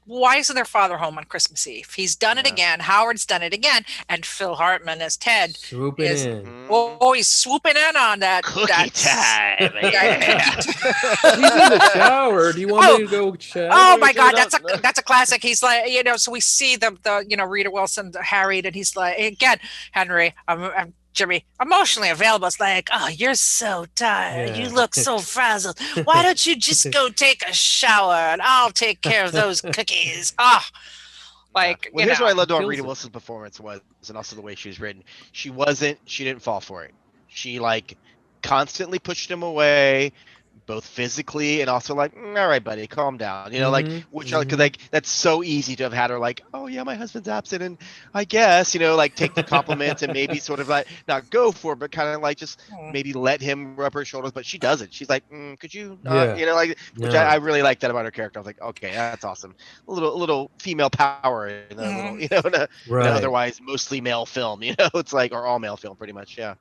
A: Why isn't their father home on Christmas Eve? He's done it again. Howard's done it again, and Phil Hartman as Ted.
C: Swooping
A: Yes.
C: in.
A: Oh, he's swooping in on that
B: Cookie
A: that-
B: time.
A: Yeah.
C: He's in the shower. Do you want me to go shower?
A: Oh my
B: Wait,
A: God,
B: no,
A: that's a classic. He's like, so we see the Rita Wilson harried, and he's like, again, Henry, I'm Jimmy, emotionally available. It's like, oh, you're so tired.
C: Yeah.
A: You look so frazzled. Why don't you just go take a shower and I'll take care of those cookies? Ah, like,
B: Well, here's what I loved about
C: Kills
B: Rita
C: it.
B: Wilson's performance was, and also the way she was written. She didn't fall for it. She like constantly pushed him away, both physically and also like, all right, buddy, calm down. Like which because like that's so easy to have had her like, oh yeah, my husband's absent, and I guess like take the compliments and maybe sort of like not go for it, but kind of like just maybe let him rub her shoulders. But she doesn't. She's like, could you not? Like which I really like that about her character. I was like, okay, that's awesome. A little female power in a little, in a otherwise mostly male film. It's like or all male film pretty much. Yeah.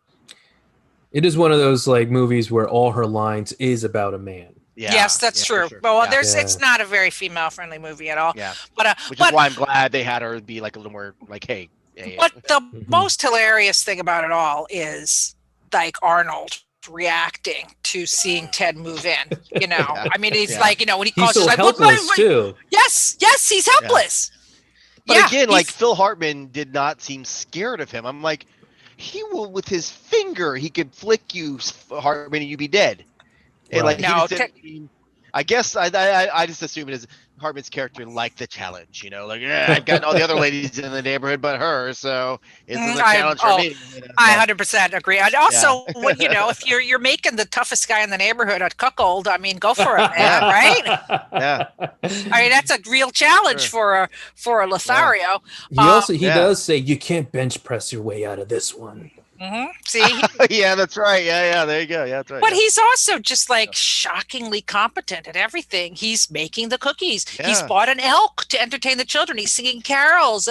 C: It is one of those like movies where all her lines is about a man.
B: Yeah,
A: yes, that's true.
B: Sure.
A: Well, it's not a very female-friendly movie at all.
B: Yeah,
A: which
B: is why I'm glad they had her be like a little more like, hey.
A: But the most hilarious thing about it all is like Arnold reacting to seeing Ted move in. I mean, he's like, when he calls,
C: he's so
A: like,
C: helpless too.
A: Yes, he's helpless.
B: But again, like Phil Hartman did not seem scared of him. I'm like, he will with his finger, he could flick you, Hartman, and you'd be dead. And like, I guess I just assume it is Hartman's character liked the challenge. Like, I've got all the other ladies in the neighborhood but her, so it's a challenge for me.
A: I 100% agree. And also, if you're making the toughest guy in the neighborhood a cuckold, I mean, go for it, man, right?
B: Yeah.
A: I mean, that's a real challenge for a Lothario.
C: He does say you can't bench press your way out of this one.
A: See?
B: Yeah, that's right. Yeah, there you go. Yeah, that's right.
A: But he's also just like shockingly competent at everything. He's making the cookies. Yeah. He's bought an elk to entertain the children. He's singing carols.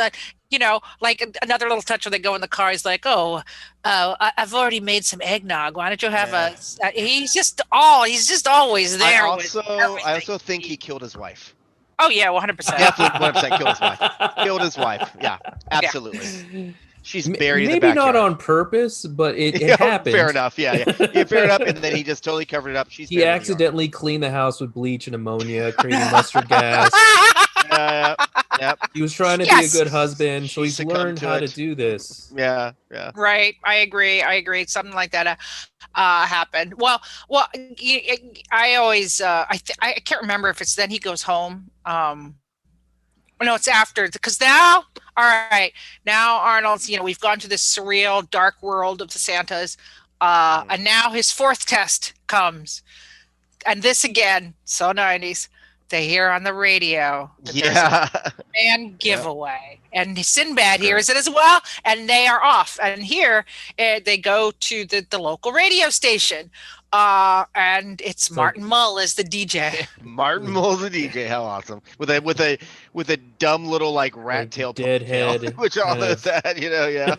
A: Like another little touch when they go in the car. He's like, I've already made some eggnog. Why don't you have he's just always there.
B: I also think he killed his wife.
A: Oh yeah, 100%.
B: Definitely 100% killed his wife. Killed his wife. Yeah, absolutely. Yeah. She's buried in the
C: backyard. Maybe not on purpose, but it happened.
B: Fair enough. Yeah. Fair enough. And then he just totally covered it up.
C: He accidentally cleaned the house with bleach and ammonia, creating mustard gas. He was trying to be a good husband, so he's learned how to do this.
B: Yeah.
A: Right. I agree. Something like that happened. Well. I always I can't remember if it's then he goes home. No, it's after, because now Arnold's, we've gone to this surreal dark world of the Santas, and now his fourth test comes, and this again, so 90s, they hear on the radio that there's a man giveaway, and Sinbad hears it as well, and they are off, and here they go to the local radio station. And it's Martin Mull as the DJ.
B: Martin Mull as the DJ. How awesome! With a dumb little like rat tail,
C: dead head,
B: which all those had, Yeah.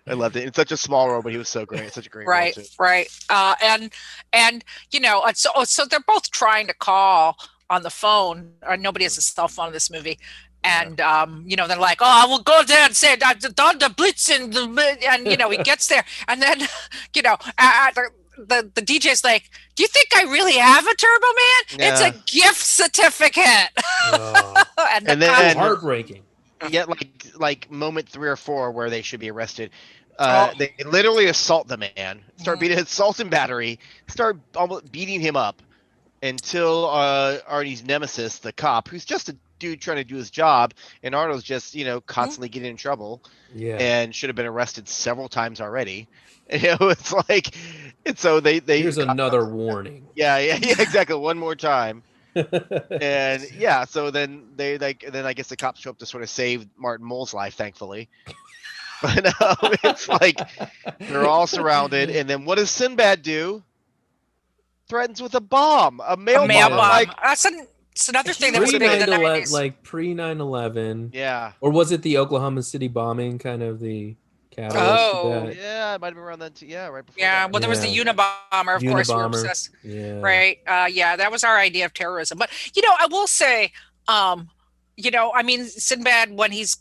B: I loved it. It's such a small role, but he was so great. Such a great role too.
A: Right. And so they're both trying to call on the phone. Nobody has a cell phone in this movie. And they're like, I will go there and say that the blitz and he gets there, and then the DJ's like, do you think I really have a Turbo Man? Yeah. It's a gift certificate.
B: and then
C: heartbreaking.
B: Yeah, like moment 3 or 4 where they should be arrested. They literally assault the man, start beating his assault and battery, start almost beating him up until Arnie's nemesis, the cop, who's just a dude trying to do his job, and Arnold's just constantly getting in trouble, and should have been arrested several times already. It's like, and so they
C: here's another warning.
B: Yeah, exactly, one more time. And so then then I guess the cops show up to sort of save Martin Mull's life, thankfully. But it's like they're all surrounded, and then what does Sinbad do? Threatens with a bomb, a mail bomb. Like,
A: it's another thing that was big in the 90s.
C: Like pre 9/11.
B: Yeah.
C: Or was it the Oklahoma City bombing kind of the catalyst?
B: Yeah, it might have been around then too. Yeah, right before.
A: Yeah, well, there was the Unabomber, of course. We're obsessed.
C: Yeah.
A: Right. That was our idea of terrorism. But I will say, I mean, Sinbad, when he's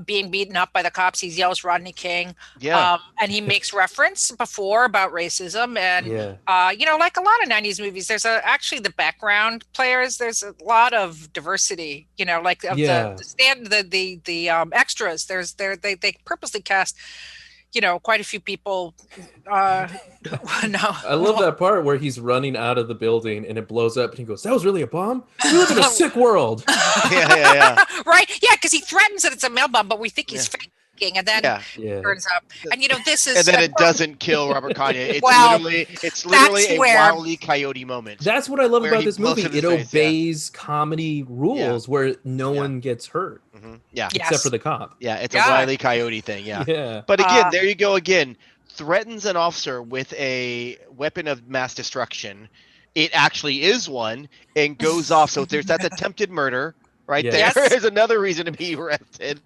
A: being beaten up by the cops, he yells Rodney King.
B: Yeah.
A: And he makes reference before about racism, and like a lot of 90s movies, there's actually the background players, there's a lot of diversity, like of the extras. They purposely cast quite a few people.
C: I love that part where he's running out of the building and it blows up and he goes, that was really a bomb? You live in a sick world.
B: Yeah.
A: Right. Yeah, because he threatens that it's a mail bomb, but we think he's fake. and then
B: Yeah.
A: turns up. And this is
B: And then it doesn't kill Robert Kanye. It's
A: Well,
B: literally
A: that's
B: a
A: where-
B: Wile E. Coyote moment.
C: That's what I love
B: where
C: about
B: he
C: this
B: blows
C: movie.
B: in his
C: It
B: face,
C: obeys comedy rules where no one gets hurt
B: Yeah.
C: except for the cop.
B: Yeah, it's a Wile E. Coyote thing. Yeah.
C: Yeah.
B: But again, there you go again. Threatens an officer with a weapon of mass destruction. It actually is one and goes off. So that's attempted murder right there.
A: Yes.
B: There's another reason to be arrested.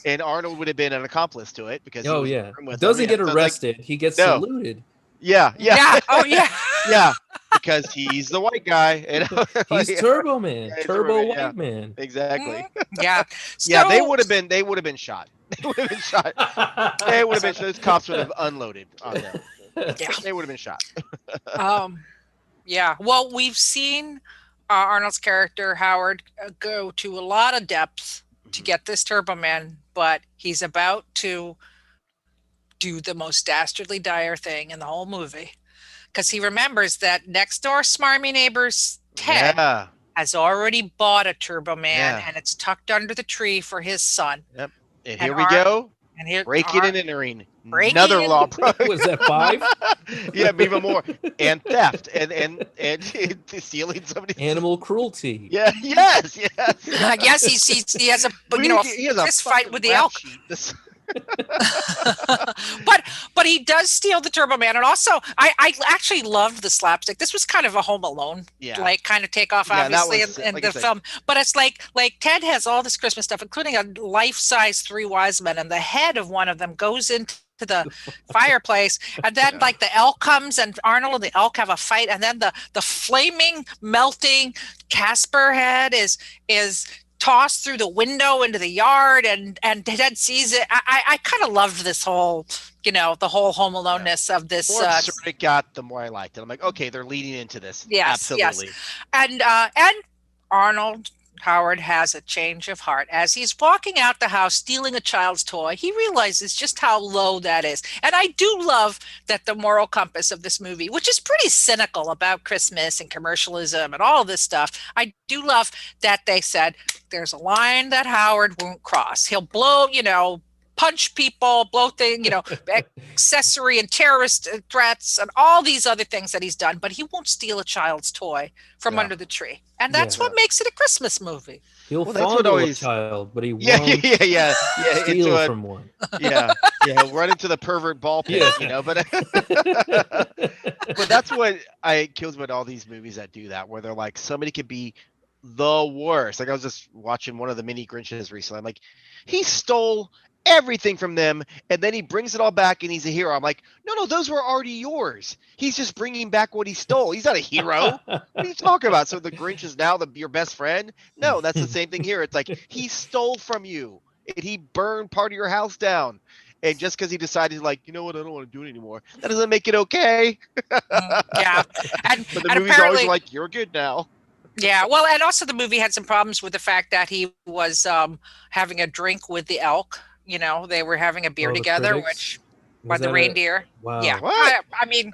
B: And Arnold would have been an accomplice to it because he was in the room with
C: Doesn't
B: them.
C: get arrested. He gets
B: No.
C: saluted.
B: Yeah.
A: Oh, yeah.
B: Yeah, because he's the white guy.
C: He's Turbo Man.
B: Yeah, he's
C: Turbo
B: Turbo Man,
C: White Man.
B: Exactly.
A: Yeah.
B: Yeah, they
A: So-
B: would have been shot. They would have been shot. They would have been. Those cops would have unloaded on them.
A: Yeah.
B: They would have been shot.
A: Yeah. Well, we've seen Arnold's character Howard go to a lot of depths to get this Turbo Man, but he's about to do the most dastardly dire thing in the whole movie because he remembers that next door smarmy neighbor's Ted has already bought a Turbo Man and it's tucked under the tree for his son.
B: Yep. And here we go.
A: And here
B: breaking and entering.
A: Breaking
B: Another
A: in-
B: law.
C: Was that 5?
B: Yeah, even more. And theft and stealing somebody's
C: Animal cruelty.
B: Yeah. Yes.
A: Yes, he has a
B: he has a
A: fist fight with the
B: rap
A: elk.
B: sheet.
A: but he does steal the Turbo Man, and also I actually loved the slapstick. This was kind of a Home Alone like kind of takeoff, obviously, in the film. But it's like Ted has all this Christmas stuff, including a life-size 3 wise men, and the head of one of them goes into the fireplace, and then like the elk comes, and Arnold and the elk have a fight, and then the flaming, melting Casper head is tossed through the window into the yard, and Ted sees it. I kind of loved this whole, the whole Home Alone-ness of this.
B: The more absurd it got, the more I liked it. I'm like, okay, they're leading into this.
A: Yes,
B: absolutely.
A: Yes. And Arnold Howard has a change of heart. As he's walking out the house stealing a child's toy, he realizes just how low that is. And I do love that the moral compass of this movie, which is pretty cynical about Christmas and commercialism and all this stuff, I do love that they said there's a line that Howard won't cross. He'll blow, punch people, blow things, accessory and terrorist threats and all these other things that he's done, but he won't steal a child's toy from under the tree. And that's what makes it a Christmas movie.
C: He'll fondle a child, but he won't steal from one.
B: He'll run into the pervert ball pit, but but that's what kills about all these movies that do that, where they're like, somebody could be the worst. Like I was just watching one of the mini Grinches recently. I'm like, he stole everything from them, and then he brings it all back, and he's a hero. I'm like, no, those were already yours. He's just bringing back what he stole. He's not a hero. What are you talking about? So the Grinch is now your best friend? No, that's the same thing here. It's like he stole from you, and he burned part of your house down. And just because he decided, like, you know what, I don't want to do it anymore, that doesn't make it okay.
A: Yeah.
B: But the movie's always like, you're good now.
A: Yeah, well, and also the movie had some problems with the fact that he was having a drink with the elk. They were having a beer together,
C: critics?
A: By the reindeer.
C: Wow.
A: Yeah,
B: What?
A: I mean,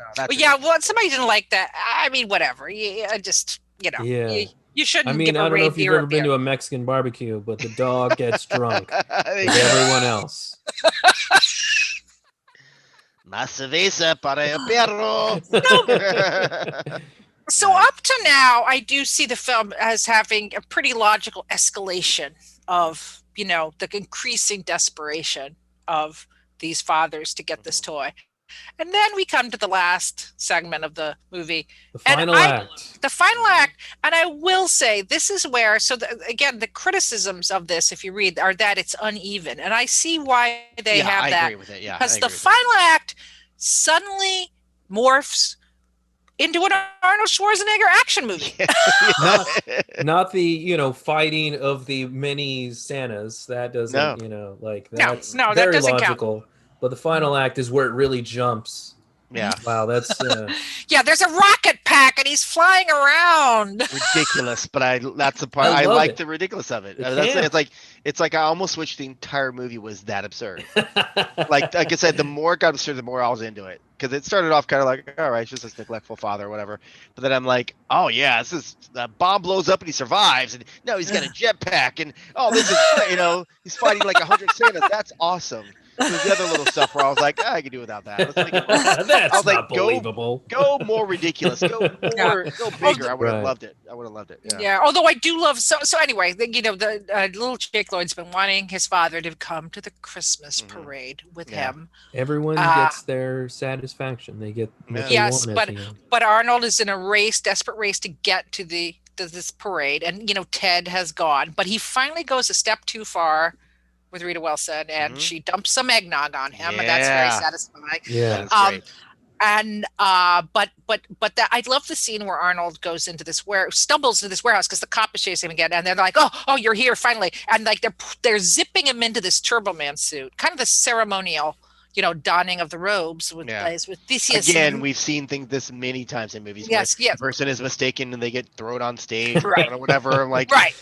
A: somebody didn't like that. I mean, whatever. Yeah, just you shouldn't.
C: I
A: give a
C: don't know if you've ever been
A: beer.
C: to a Mexican barbecue, but the dog gets drunk with everyone else.
B: Más cerveza para el perro.
A: So up to now, I do see the film as having a pretty logical escalation of, the increasing desperation of these fathers to get this toy. And then we come to the last segment of the movie.
C: The final act.
A: The final act. And I will say, this is where, again, the criticisms of this, if you read, are that it's uneven. And I see why they have that.
B: I agree with it. Yeah,
A: because the final act suddenly morphs into an Arnold Schwarzenegger action movie.
C: Not the fighting of the many Santas. That doesn't that's
A: that
C: very
A: doesn't
C: logical. Count. But the final act is where it really jumps.
B: Yeah.
C: Wow, that's
A: yeah. There's a rocket pack and he's flying around.
B: Ridiculous, but that's the part I like the ridiculous of it. It's like I almost wish the entire movie was that absurd. like I said, the more it got absurd, the more I was into it. Because it started off kind of like, all right, it's just this neglectful father or whatever. But then I'm like, oh yeah, this is bomb blows up and he survives, and no, he's got a jetpack, and this is he's fighting like 100 Santas. That's awesome. It was the other little stuff where I was like, I can do without that. Let's make it more. I
C: That's
B: was like,
C: not believable.
B: Go more ridiculous. Go bigger. I would have
A: Right.
B: loved it. I would have loved it.
A: Yeah. Although I do love so anyway, the little Jake Lloyd's been wanting his father to come to the Christmas parade with him.
C: Everyone gets their satisfaction. They get what they
A: yes,
C: want at the end.
A: but Arnold is in a desperate race to get to this parade, and Ted has gone, but he finally goes a step too far with Rita Wilson, and she dumps some eggnog on him, and that's very satisfying.
C: Yeah.
B: Great.
A: And but that I love the scene where Arnold goes into stumbles into this warehouse because the cop is chasing him again, and they're like, oh, you're here finally, and like they're zipping him into this Turbo Man suit, kind of the ceremonial, donning of the robes with Theseus.
B: Again, we've seen this many times in movies.
A: Yes,
B: where the person is mistaken and they get thrown on stage
A: right.
B: or whatever. I'm like,
A: right.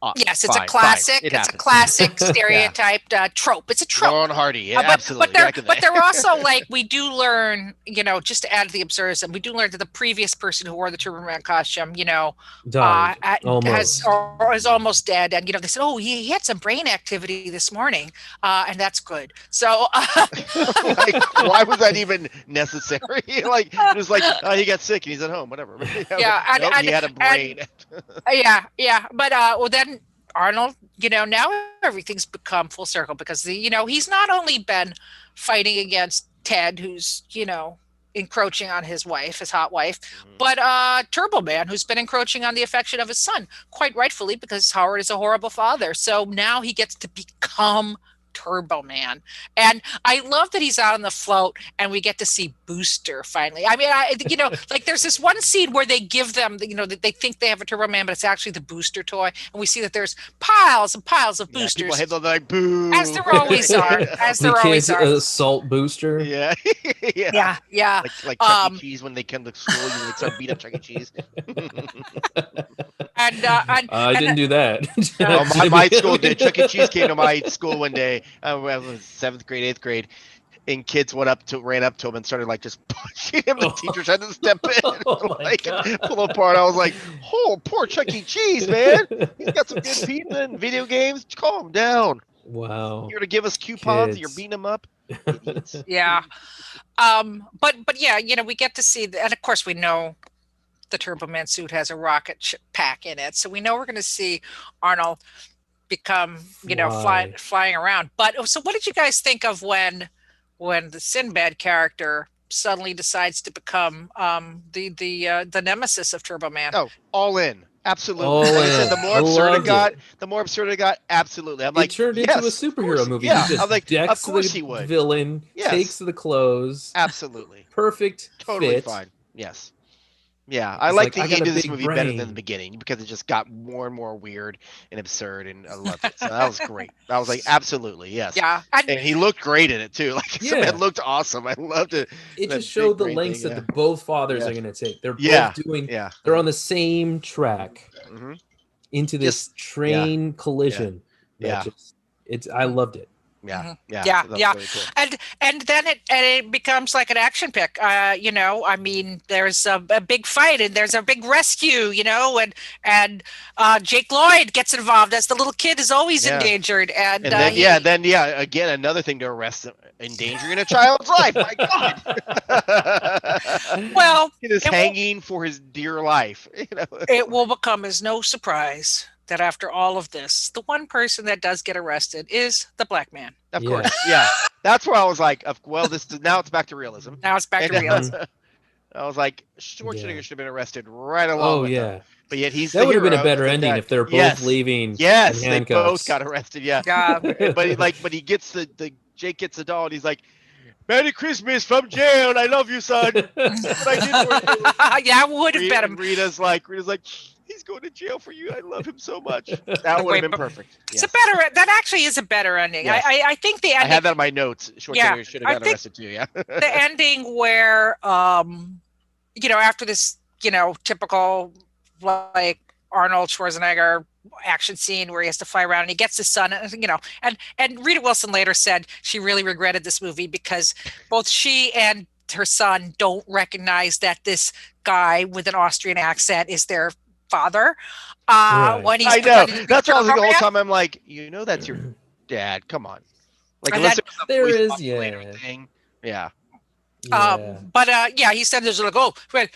B: Awesome.
A: Yes, it's a classic. It's a classic stereotyped trope. It's a trope.
B: Ron Hardy, absolutely.
A: But they're also like, we do learn, just to add to the absurdism, we do learn that the previous person who wore the Turbo Man costume, is almost dead, and they said, oh, he had some brain activity this morning, and that's good. So,
B: why was that even necessary? Like, it was like, he got sick and he's at home, whatever.
A: Yeah,
B: nope, he had a brain.
A: But then Arnold, now everything's become full circle because he's not only been fighting against Ted, who's encroaching on his hot wife, but Turbo Man, who's been encroaching on the affection of his son, quite rightfully, because Howard is a horrible father. So now he gets to become Turbo Man, and I love that he's out on the float and we get to see Booster finally. I mean, like there's this one scene where they give them, they think they have a Turbo Man, but it's actually the Booster toy, and we see that there's piles and piles of boosters.
B: People hit them like, boo,
A: as there always are. As there always are.
C: Assault Booster.
B: Yeah. Like Chuck E. Cheese when they come to school, you would start beat up Chuck E. Cheese.
C: I didn't do that.
B: My school did. Chuck E. Cheese came to my school one day. I was 7th grade, 8th grade, and kids ran up to him and started like just pushing him. The teachers had to step in, pull apart. I was like, "Oh, poor Chuck E. Cheese, man. He's got some good pizza and video games. Calm down."
C: Wow.
B: You're to give us coupons and you're beating them up.
A: Yeah. But yeah, we get to see, and of course we know the Turbo Man suit has a rocket pack in it, so we know we're going to see Arnold become flying around. But so what did you guys think of when the Sinbad character suddenly decides to become the nemesis of Turbo Man?
B: Oh, all in. Absolutely.
C: All
B: like
C: in.
B: I said, the more absurd it got, absolutely. I'm like,
C: it turned into a superhero movie.
B: Yeah,
C: he just
B: I'm like,
C: decks
B: of course
C: the
B: he would.
C: Villain, takes the clothes.
B: Absolutely.
C: Perfect.
B: Totally
C: fit.
B: fine. Yes. Yeah, I like the end of this movie better
C: brain.
B: than the beginning because it just got more and more weird and absurd, and I loved it. So that was great. I was like, absolutely, yes.
A: Yeah,
B: and he looked great in it too. Like, it looked awesome. I loved it.
C: It just showed the lengths that both fathers are going to take. They're both doing.
B: Yeah.
C: They're on the same track into this train collision.
B: Yeah.
C: I loved it.
B: Yeah.
A: Really cool. And then it becomes like an action pick. I mean, there's a big fight and there's a big rescue, and Jake Lloyd gets involved as the little kid is always endangered. And
B: then again, another thing to arrest him, endangering a child's life. My God.
A: Well,
B: he is hanging for his dear life.
A: It will become as no surprise that after all of this, the one person that does get arrested is the black man.
B: Of course, yeah. That's where I was like, well, now it's back to realism.
A: Now it's back to realism.
B: I was like, Schwarzenegger should have been arrested right along with him. But yet
C: that would have been a better ending if they're both leaving.
B: Yes,
C: in
B: they
C: handcuffs.
B: both got arrested. Yeah. but he gets Jake gets the doll, and he's like, "Merry Christmas from jail, and I love you, son." That's what I did for you.
A: Yeah, I would have been him.
B: Rita's like, he's going to jail for you. I love him so much. That would have been perfect.
A: It's that actually is a better ending. Yes. I think the ending.
B: I had that in my notes. Schwarzenegger should have got arrested too. Yeah.
A: The ending where, after this, typical like Arnold Schwarzenegger action scene where he has to fly around and he gets his son, and Rita Wilson later said she really regretted this movie because both she and her son don't recognize that this guy with an Austrian accent is their father.
B: When he's, I know. That's what I was like the whole time. I'm like, that's your dad. Come on. Like
A: And
B: unless
A: then-
B: it was a
C: There
B: voice
C: is,
B: modulator
C: yeah.
B: thing. Yeah.
C: Yeah.
A: But yeah, he said there's like, oh, wait,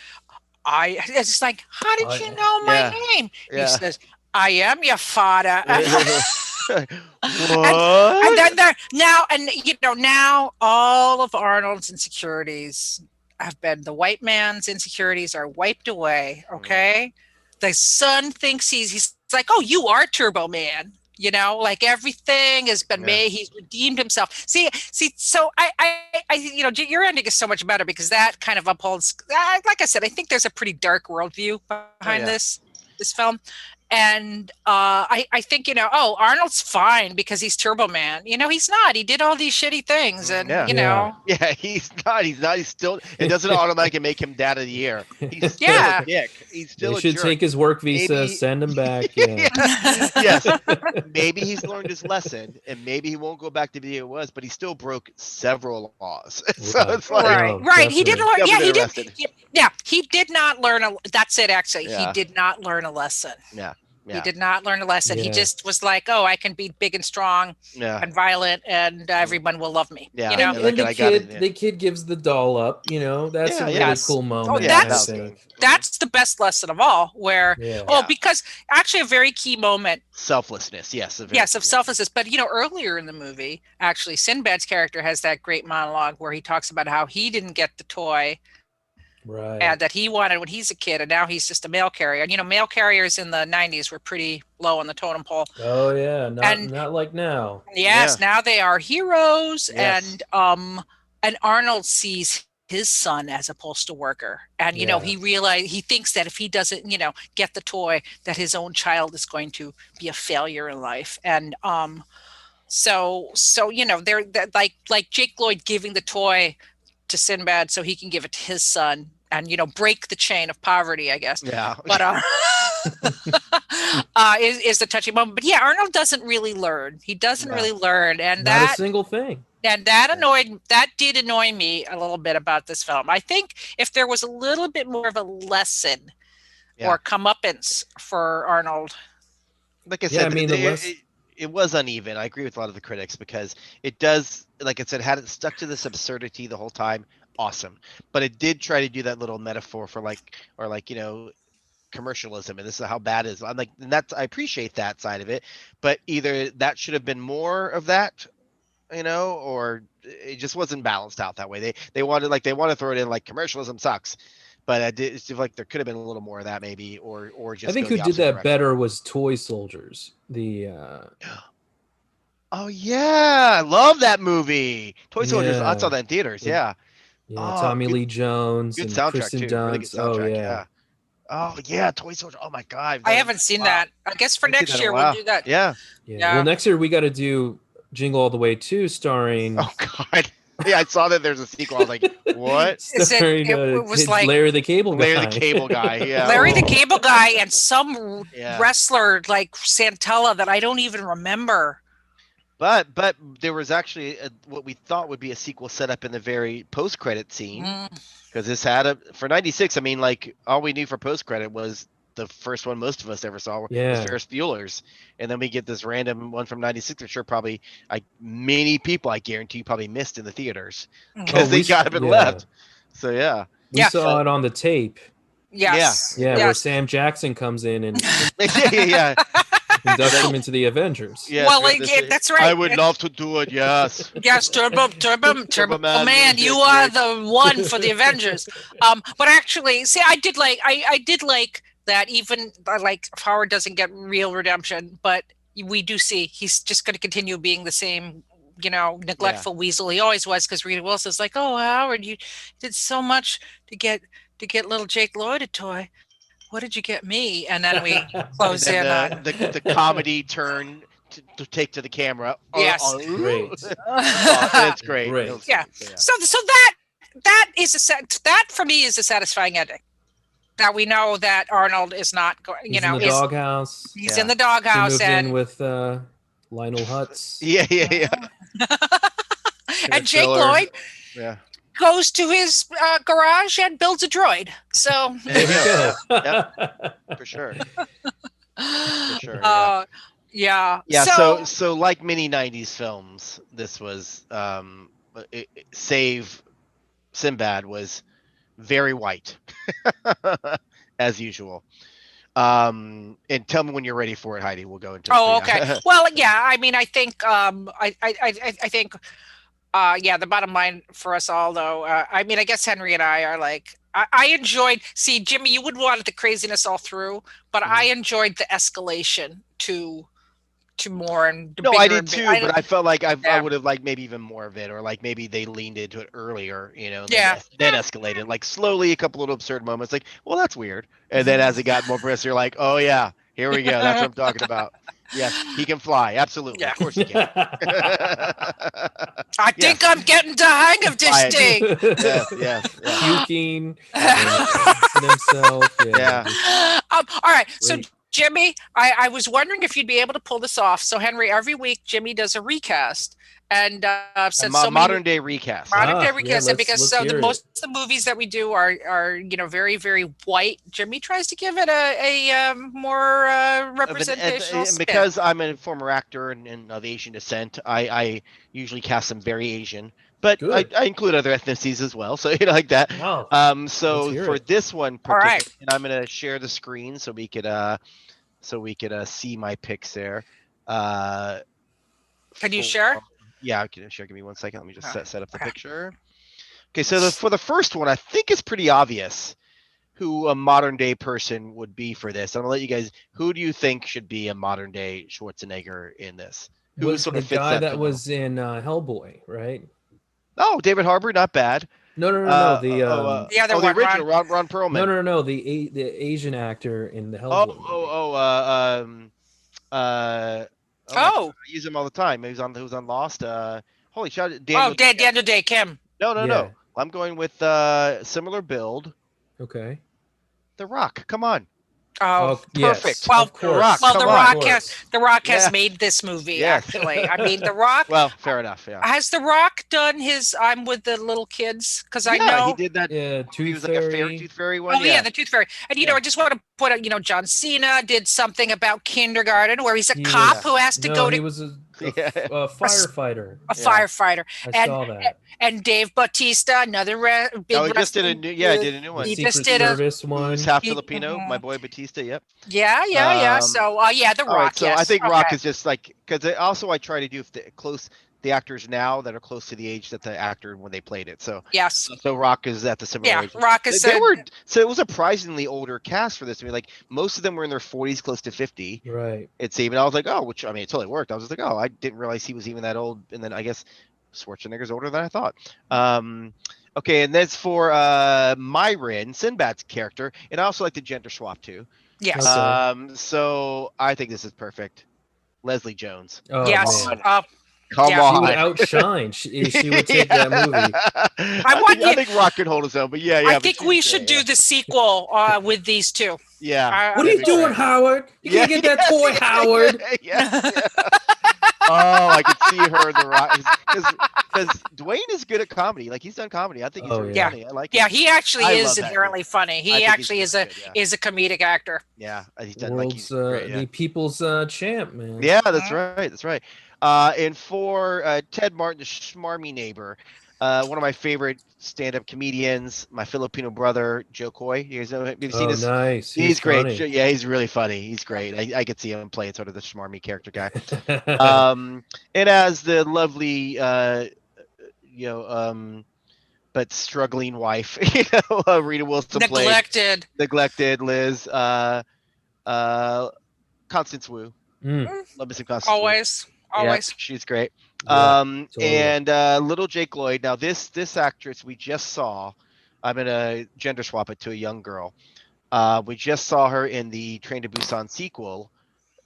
A: it's like, how did you know my name? He
B: Yeah.
A: says, I am your father. And
B: What?
A: then there now, and now all of Arnold's insecurities have been the white man's insecurities are wiped away. Okay, the son thinks he's like, oh, you are Turbo Man. Like everything has been made. He's redeemed himself. See. So your ending is so much better because that kind of upholds. Like I said, I think there's a pretty dark worldview behind this film. And I think, Arnold's fine because he's Turbo Man. He's not. He did all these shitty things. And,
B: Yeah, he's not. He's still, it doesn't automatically make him dad of the year. He's still a dick. He's still
C: They
B: a
C: should
B: jerk.
C: take his work visa,
B: Maybe-
C: send him back. Yeah.
B: Yes. Maybe he's learned his lesson and maybe he won't go back to be who it was, but he still broke several laws. So
C: Right.
B: it's like,
A: right. He didn't learn.
B: Never
A: Yeah,
B: been
A: he did.
B: arrested.
A: He did not learn. That's it, actually.
B: Yeah.
A: He did not learn a lesson.
B: Yeah.
A: He did not learn a lesson.
C: Yeah.
A: He just was like, oh, I can be big and strong and violent and everyone will love me.
B: Yeah.
C: And the kid gives the doll up. That's a really cool moment.
A: That's the best lesson of all. Because actually a very key moment.
B: Selflessness, yes.
A: Of selflessness. But earlier in the movie, actually, Sinbad's character has that great monologue where he talks about how he didn't get the toy.
C: Right.
A: And that he wanted when he's a kid, and now he's just a mail carrier. And mail carriers in the 90s were pretty low on the totem pole.
C: Oh yeah, not like now.
A: Yes, now they are heroes. Yes. And Arnold sees his son as a postal worker, and he thinks that if he doesn't get the toy, that his own child is going to be a failure in life. And so they're like Jake Lloyd giving the toy to Sinbad so he can give it to his son and break the chain of poverty, I guess.
B: Yeah.
A: But is the touching moment. But yeah, Arnold doesn't really learn. He doesn't really learn, and
C: not a single thing.
A: And that did annoy me a little bit about this film. I think if there was a little bit more of a lesson or comeuppance for Arnold.
B: Like I said, it was uneven. I agree with a lot of the critics because it does, like I said, had it stuck to this absurdity the whole time, awesome. But it did try to do that little metaphor for commercialism, and this is how bad it is. I'm like, and I appreciate that side of it, but either that should have been more of that, or it just wasn't balanced out that way. They want to throw it in like commercialism sucks. But I did feel like there could have been a little more of that maybe, or just.
C: I think who did that better was Toy Soldiers.
B: Oh yeah, I love that movie. Toy Soldiers. I saw that in theaters. Yeah.
C: Tommy Lee Jones.
B: Good
C: and
B: soundtrack
C: Kristen
B: too.
C: Dunst.
B: Really good soundtrack. Yeah. Oh yeah, Toy Soldiers. Oh my god.
A: I haven't seen that. I guess for next year we'll do that.
B: Yeah.
C: Well, next year we got to do Jingle All the Way 2 starring.
B: Oh god. Yeah, I saw that there's a sequel. I was like, what?
C: It was like Larry the Cable Guy.
B: Larry the Cable Guy, yeah.
A: Larry the Cable Guy and some wrestler like Santella that I don't even remember.
B: But there was actually what we thought would be a sequel set up in the very post-credit scene. Because this had for 96, I mean, like, all we knew for post-credit was the first one most of us ever saw was Ferris Bueller's, and then we get this random one from 96. I'm sure probably many people, I guarantee, probably missed in the theaters because they got up and left. So
C: we saw it on the tape.
A: Yes.
C: Where Sam Jackson comes in and inducts him into the Avengers.
B: Yes,
A: well, that's right.
B: I would love to do it. Yes.
A: Yes, Turbo Man, you are the one for the Avengers. But actually, see, I did like that. Even like Howard doesn't get real redemption, but we do see he's just going to continue being the same, neglectful weasel he always was. Because Rita Wilson's like, "Oh, Howard, you did so much to get little Jake Lloyd a toy. What did you get me?" And then we close in on
B: the comedy turn to take to the camera.
A: Yes,
C: great.
B: That's great.
A: Yeah. So that is that for me is a satisfying ending. Now we know that Arnold is not going.
C: He's in the doghouse.
A: He's in the doghouse
C: and with Lionel Hutz.
B: Yeah.
A: And Jake Lloyd. Yeah. Goes to his garage and builds a droid. So
B: there you go. Yep. For sure.
A: Yeah.
B: Yeah,
A: So,
B: so like many '90s films, this was save Sinbad was very white, as usual. And tell me when you're ready for it, Heidi. We'll go into it. But
A: oh, okay.
B: yeah,
A: Well, yeah. I mean, I think I think yeah, the bottom line for us all, though, I mean, I guess Henry and I are like, I enjoyed, see, Jimmy, you would want the craziness all through, but I
B: Mhm.
A: enjoyed the escalation to more and the
B: No, I
A: bigger
B: did
A: and bigger.
B: too, but I felt like I
A: Yeah,
B: would have liked maybe even more of it, or like maybe they leaned into it earlier, and then
A: yeah.
B: then escalated, like slowly, a couple little absurd moments, like, well, that's weird, and then as it got more brisk, you're like, oh yeah, here we go, that's what I'm talking about. Yes, he can fly, absolutely,
A: Yeah.
B: of course he can.
A: I think
B: Yes,
A: I'm getting the hang of this
B: fly it.
A: thing.
B: Yes.
C: Puking,
B: Absolutely.
C: pissing himself. Yeah,
B: Yeah.
C: just
A: All right. So,
C: great.
A: Jimmy, I was wondering if you'd be able to pull this off. So, Henry, every week Jimmy does a recast, and
B: A
A: since so many
B: modern day recast.
A: modern day
C: Yeah,
A: recast, and because
C: let's
A: so the
C: hear it.
A: most of the movies that we do are very very white, Jimmy tries to give it a more representational
B: And
A: spin.
B: because I'm a former actor and of Asian descent, I usually cast some very Asian, but
C: Good.
B: I include other ethnicities as well. So like that.
C: Wow. Let's
B: So
C: hear
B: for
C: it.
B: this one
A: All right.
B: particular, and I'm gonna share the screen so we could see my picks there. Uh,
A: Can you
B: for
A: share?
B: Yeah, I can share. Give me 1 second. Let me just set up the
A: Okay.
B: picture. Okay, so for the first one, I think it's pretty obvious who a modern day person would be for this. I'm gonna let you guys. Who do you think should be a modern day Schwarzenegger in this? Who
C: Was
B: sort
C: the
B: of fits
C: guy
B: that
C: that
B: bill?
C: was in Hellboy, right?
B: Oh, David Harbour, not bad.
C: No. The
A: The other
B: The
A: one, Ron.
B: original Ron Perlman.
C: no. The Asian actor in the
B: Oh,
C: Hellboy movie.
B: oh, oh, uh, oh my God,
A: Oh,
B: I use him all the time. He was on Lost. Holy shit,
A: oh,
B: Daniel.
A: Daniel Day Kim.
B: No.
C: Yeah.
B: I'm going with similar build.
C: Okay.
B: The Rock. Come on,
A: Oh,
C: Oh yes,
B: perfect.
A: well,
C: of
B: The Rock.
C: course.
A: well,
B: Come
A: The
C: Of
B: on.
A: Rock has
C: course.
B: Yes.
A: made this movie
B: Yes.
A: actually. I mean, The Rock
B: Well, fair enough. Yeah.
A: has The Rock done his I'm with the little kids because I
B: Yeah, he
A: know.
B: did that.
C: Yeah,
B: He
C: Tooth
B: was like a fairy
C: Fairy.
B: tooth fairy one.
A: Oh yeah,
B: Yeah.
A: the Tooth Fairy. And
B: Yeah.
A: I just want to put out, John Cena did something about kindergarten where he's a
C: He
A: cop
C: was
A: who has to
C: no,
A: go
C: he
A: to
C: was
B: Yeah.
C: a firefighter.
A: a
B: Yeah.
A: firefighter.
C: I
A: And
C: saw that.
A: and Dave Bautista, another
B: Oh,
A: big
B: he just did a
A: wrestling
B: new. Yeah, he
A: dude.
B: did a new
C: The
B: one.
A: He just
C: Secret
A: did a
C: Service
B: Who's
C: one.
B: half
A: he,
B: Filipino? My boy Batista. Yep.
A: yeah.
B: Um.
A: So yeah, The
B: All right.
A: Rock,
B: So I
A: yes.
B: think Rock
A: Okay.
B: is just like because also I try to do the actors now that are close to the age that the actor when they played it.
A: Yes.
B: So Rock is at the similar
A: Yeah,
B: age.
A: Rock is
B: They
A: a
B: were so it was a surprisingly older cast for this. I mean, like most of them were in their 40s, close to 50.
C: Right.
B: It's even I was like, oh, which I mean, it totally worked. I was like, oh, I didn't realize he was even that old. And then I guess Schwarzenegger's older than I thought. Okay, and that's for Myron, Sinbad's character, and I also like the gender swap too.
A: yes.
C: Okay.
B: So I think this is perfect. Leslie Jones.
C: Oh
A: Yes.
C: man.
B: Come
A: Yeah.
C: She would
B: on.
C: outshine. She would take that movie.
A: want
B: I think Rock could hold his own, but yeah,
A: I
B: but
A: think
B: she's
A: we
B: great,
A: should
B: yeah.
A: do the sequel with these two.
B: Yeah.
C: What are
B: that'd
C: you
B: be
C: doing,
B: great.
C: Howard? You can't get that toy, Howard.
B: Yeah. Oh, I could see her in the Rock because Dwayne is good at comedy. Like he's done comedy. I think he's
C: Oh,
B: really
A: yeah.
B: funny. I like him.
A: Yeah, he actually
B: I
A: is
B: love that
A: inherently
B: dude.
A: funny.
B: I
A: He
B: think he's
A: actually
B: really good, yeah.
A: is a comedic actor.
B: Yeah, he's done
C: World's
B: great, yeah.
C: the people's champ, man.
B: Yeah, that's right. That's right. And for Ted Martin, the schmarmy neighbor, one of my favorite stand-up comedians, my Filipino brother, Joe Coy. You guys know, have you seen
C: Oh,
B: his?
C: nice.
B: He's great.
C: Funny.
B: Yeah, he's really funny. He's great. I could see him playing sort of the schmarmy character guy. And as the lovely, you know, but struggling wife, Rita Wilson played neglected Liz, Constance Wu.
C: Mm,
B: Love me some Constance Wu.
A: Always.
B: Yeah,
A: Always.
B: she's great.
C: yeah, totally.
B: And little Jake Lloyd. Now this actress we just saw, I'm gonna gender swap it to a young girl. We just saw her in the Train to Busan sequel,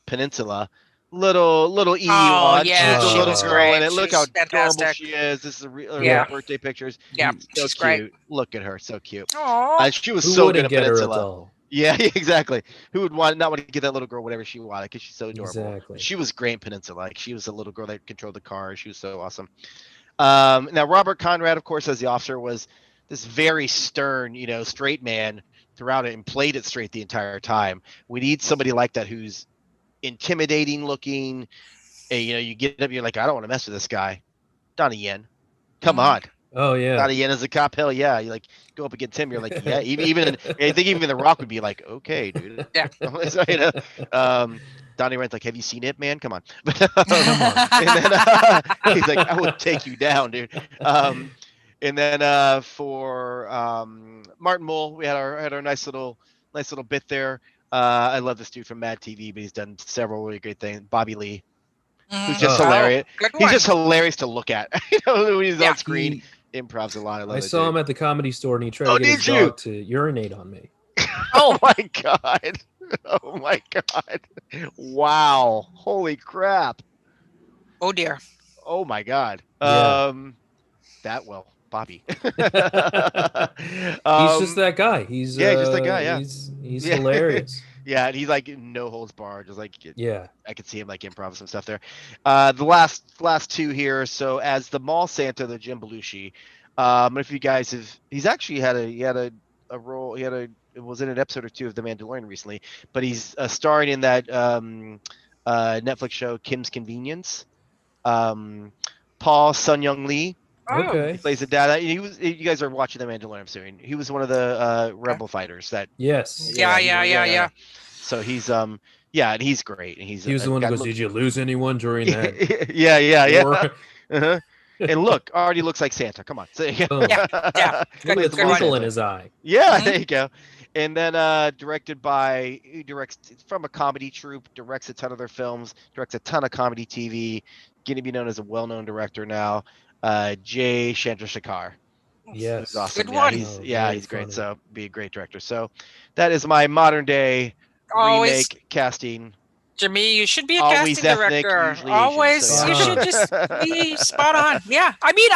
B: Peninsula. Little Edie
A: Oh
B: Wan.
A: yeah,
B: She's the
C: she
B: little
C: was
B: girl in
A: great.
B: it. Look how
A: She's
B: adorable
A: fantastic.
B: she is. This is her
A: Yeah.
B: little birthday pictures.
A: Yeah,
B: So
A: she's
B: cute.
A: great.
B: Look at her, so cute.
A: Oh.
B: She was
C: Who
B: so good
C: wouldn't
B: at
C: get her a
B: Peninsula.
C: doll?
B: Yeah, exactly. Who would not want to give that little girl whatever she wanted because she's so adorable.
C: Exactly.
B: She was great in Peninsula. Like she was a little girl that controlled the car. She was so awesome. Now Robert Conrad, of course, as the officer, was this very stern, straight man throughout it and played it straight the entire time. We need somebody like that who's intimidating looking. And, you get up, you're like, I don't want to mess with this guy. Donnie Yen, come on.
C: Oh yeah.
B: Donnie Yen as a cop, hell yeah. You like go up against him, you're like, yeah. I think even The Rock would be like, okay, dude.
A: Yeah.
B: So, Donnie Yen's like, have you seen it, man? Come on. But,
C: Come on.
B: and then he's like, I would take you down, dude. And then for Martin Mull, we had our nice little bit there. I love this dude from Mad TV, but he's done several really great things. Bobby Lee, who's just hilarious.
A: Good
B: He's
A: one.
B: just hilarious to look at. When he's
A: Yeah.
B: on screen, improvs a lot. I love
C: I
B: it,
C: saw
B: dude.
C: him at the Comedy Store, and he tried
B: Oh,
C: to get his
B: did you?
C: dog to urinate on me.
B: Oh my god! Oh my god! Wow! Holy crap!
A: Oh dear.
B: Oh my god!
C: Yeah.
B: Bobby.
C: He's just that guy. He's
B: just that guy. Yeah,
C: He's
B: Yeah.
C: hilarious.
B: Yeah, and he's like no holds barred, just like
C: Yeah.
B: I could see him like improv some stuff there. The last two here. So as the mall Santa, the Jim Belushi. If you guys have, he's actually had a role. It was in an episode or two of The Mandalorian recently, but he's starring in that Netflix show Kim's Convenience. Paul Sun Young Lee.
C: Okay.
B: He plays the dad. You guys are watching The Mandalorian, I'm assuming. He was one of the rebel fighters that.
C: Yes.
A: Yeah.
B: So he's and he's great. And
C: He was the one who goes, "Did you lose anyone during that?"
B: Yeah.
C: war?"
B: Uh-huh. And look, already looks like Santa. Come on. So,
C: Boom.
A: Yeah.
C: Look at the twinkle in his eye.
B: Yeah,
A: Mhm.
B: there you go. And then he directs from a comedy troupe, directs a ton of their films, directs a ton of comedy TV, getting to be known as a well-known director now. Jay Chandrasekhar.
C: Yes.
B: He's awesome.
A: Good
B: Yeah,
A: one.
B: he's
C: Very
B: he's great.
C: funny.
B: So be a great director. So that is my modern day
A: Always,
B: remake casting.
A: Jimmy, you should be a
B: Always
A: casting
B: ethnic,
A: director.
B: usually Asian,
A: Always,
B: so
A: you
C: yeah.
A: should just be spot on. Yeah, I mean,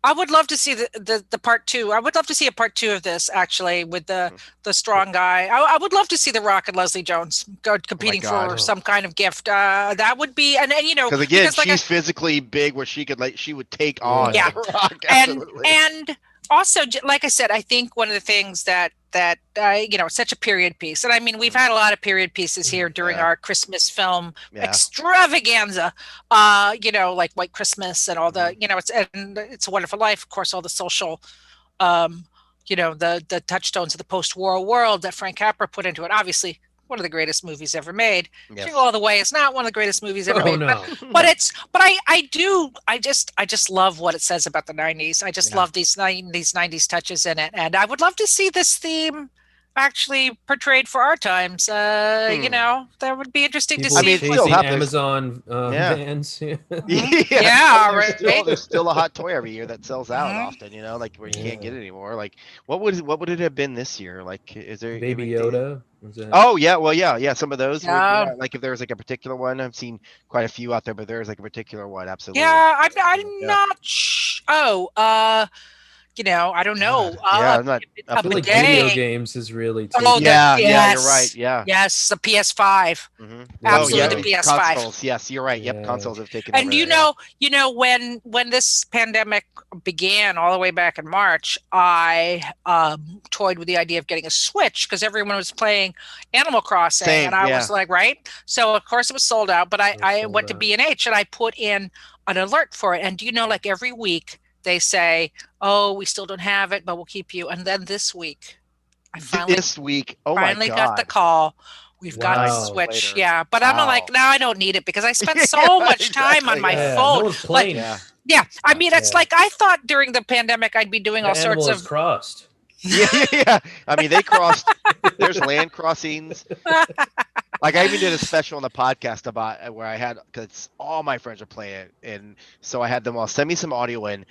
A: I would love to see the part two. I would love to see a part two of this actually with the strong guy. I would love to see The Rock and Leslie Jones go competing
B: God.
A: for some kind of gift. That would be and
B: Because again,
A: because, like,
B: she's physically big, where she would take on
A: Yeah.
B: The Rock.
A: and
B: Absolutely.
A: and also, like I said, I think one of the things that it's such a period piece, and I mean we've had a lot of period pieces here during
B: Yeah.
A: our Christmas film
B: Yeah.
A: extravaganza, like White Christmas and all the it's a Wonderful Life, of course, all the social, the touchstones of the post-war world that Frank Capra put into it. Obviously, one of the greatest movies ever made.
B: Yes.
A: Jingle All the Way is not one of the greatest movies ever
C: Oh
A: made,
C: no.
A: but I just love what it says about the 90s. I just love these 90s touches in it, and I would love to see this theme actually portrayed for our times. That would be interesting
C: People
A: to see.
B: it's still
C: chasing
B: happens.
C: Amazon
B: Yeah.
C: vans.
A: Yeah,
B: There's
A: right.
B: there's still a hot toy every year that sells out
A: Mhm.
B: often, like where you can't
C: Yeah.
B: get it anymore. Like what would it have been this year? Like is there
C: Baby
B: any data?
C: Yoda. Was that-
B: Oh yeah, well yeah, some of those would,
A: Yeah.
B: like if there was like a particular one. I've seen quite a few out there, but there's like a particular one, absolutely.
A: Yeah, I'm
B: Yeah.
A: not. I don't know.
B: Yeah, I'm not.
C: I feel like
A: bidet.
C: video games is really.
A: Oh,
B: Yeah,
A: the-
B: yeah, you're
A: yes.
B: right. Yeah.
A: Yes, the PS5.
B: Mhm.
A: Absolutely,
B: Oh,
A: the
B: yeah.
A: PS5.
B: Consoles. Yes, you're right. Yep,
C: Yeah.
B: consoles have taken
A: And
B: over.
A: when this pandemic began all the way back in March, I toyed with the idea of getting a Switch because everyone was playing Animal Crossing,
B: Same,
A: and I
B: yeah.
A: was like, right. So of course it was sold out, but I
C: sold
A: went to
C: out.
A: B&H and I put in an alert for it. And do you know, like every week they say, "Oh, we still don't have it, but we'll keep you." And then this week, I finally
B: This week, oh my God.
A: got the call. We've got a
C: Wow.
A: Switch.
B: Later.
A: Yeah, but I'm like,
B: Wow.
A: now I don't need it because I spent
B: Yeah,
A: so much time on
B: exactly,
A: my
C: Yeah,
A: phone.
C: no one's playing.
B: Yeah.
A: Yeah, I mean, it's
C: Yeah.
A: like I thought during the pandemic I'd be doing
C: The
A: all sorts
C: animal is
A: of.
C: crossed.
B: Yeah. I mean, they crossed. There's land crossings. Like I even did a special on the podcast about where I had, because all my friends are playing it, and so I had them all send me some audio in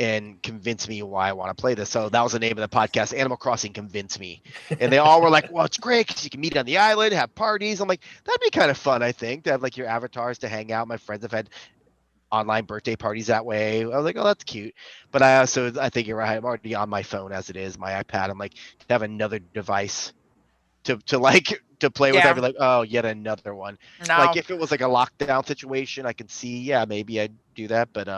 B: and convince me why I want to play this. So that was the name of the podcast, Animal Crossing Convince Me. And they all were like, well, it's great because you can meet on the island, have parties. I'm like, that'd be kind of fun, I think, to have like your avatars to hang out. My friends have had online birthday parties that way. I was like, oh, that's cute. But I think you're right. I'm already on my phone as it is, my iPad. I'm like, to have another device to play with, I'd be like, oh, yet another one.
A: No.
B: Like if it was like a lockdown situation, I could see, maybe I'd do that, but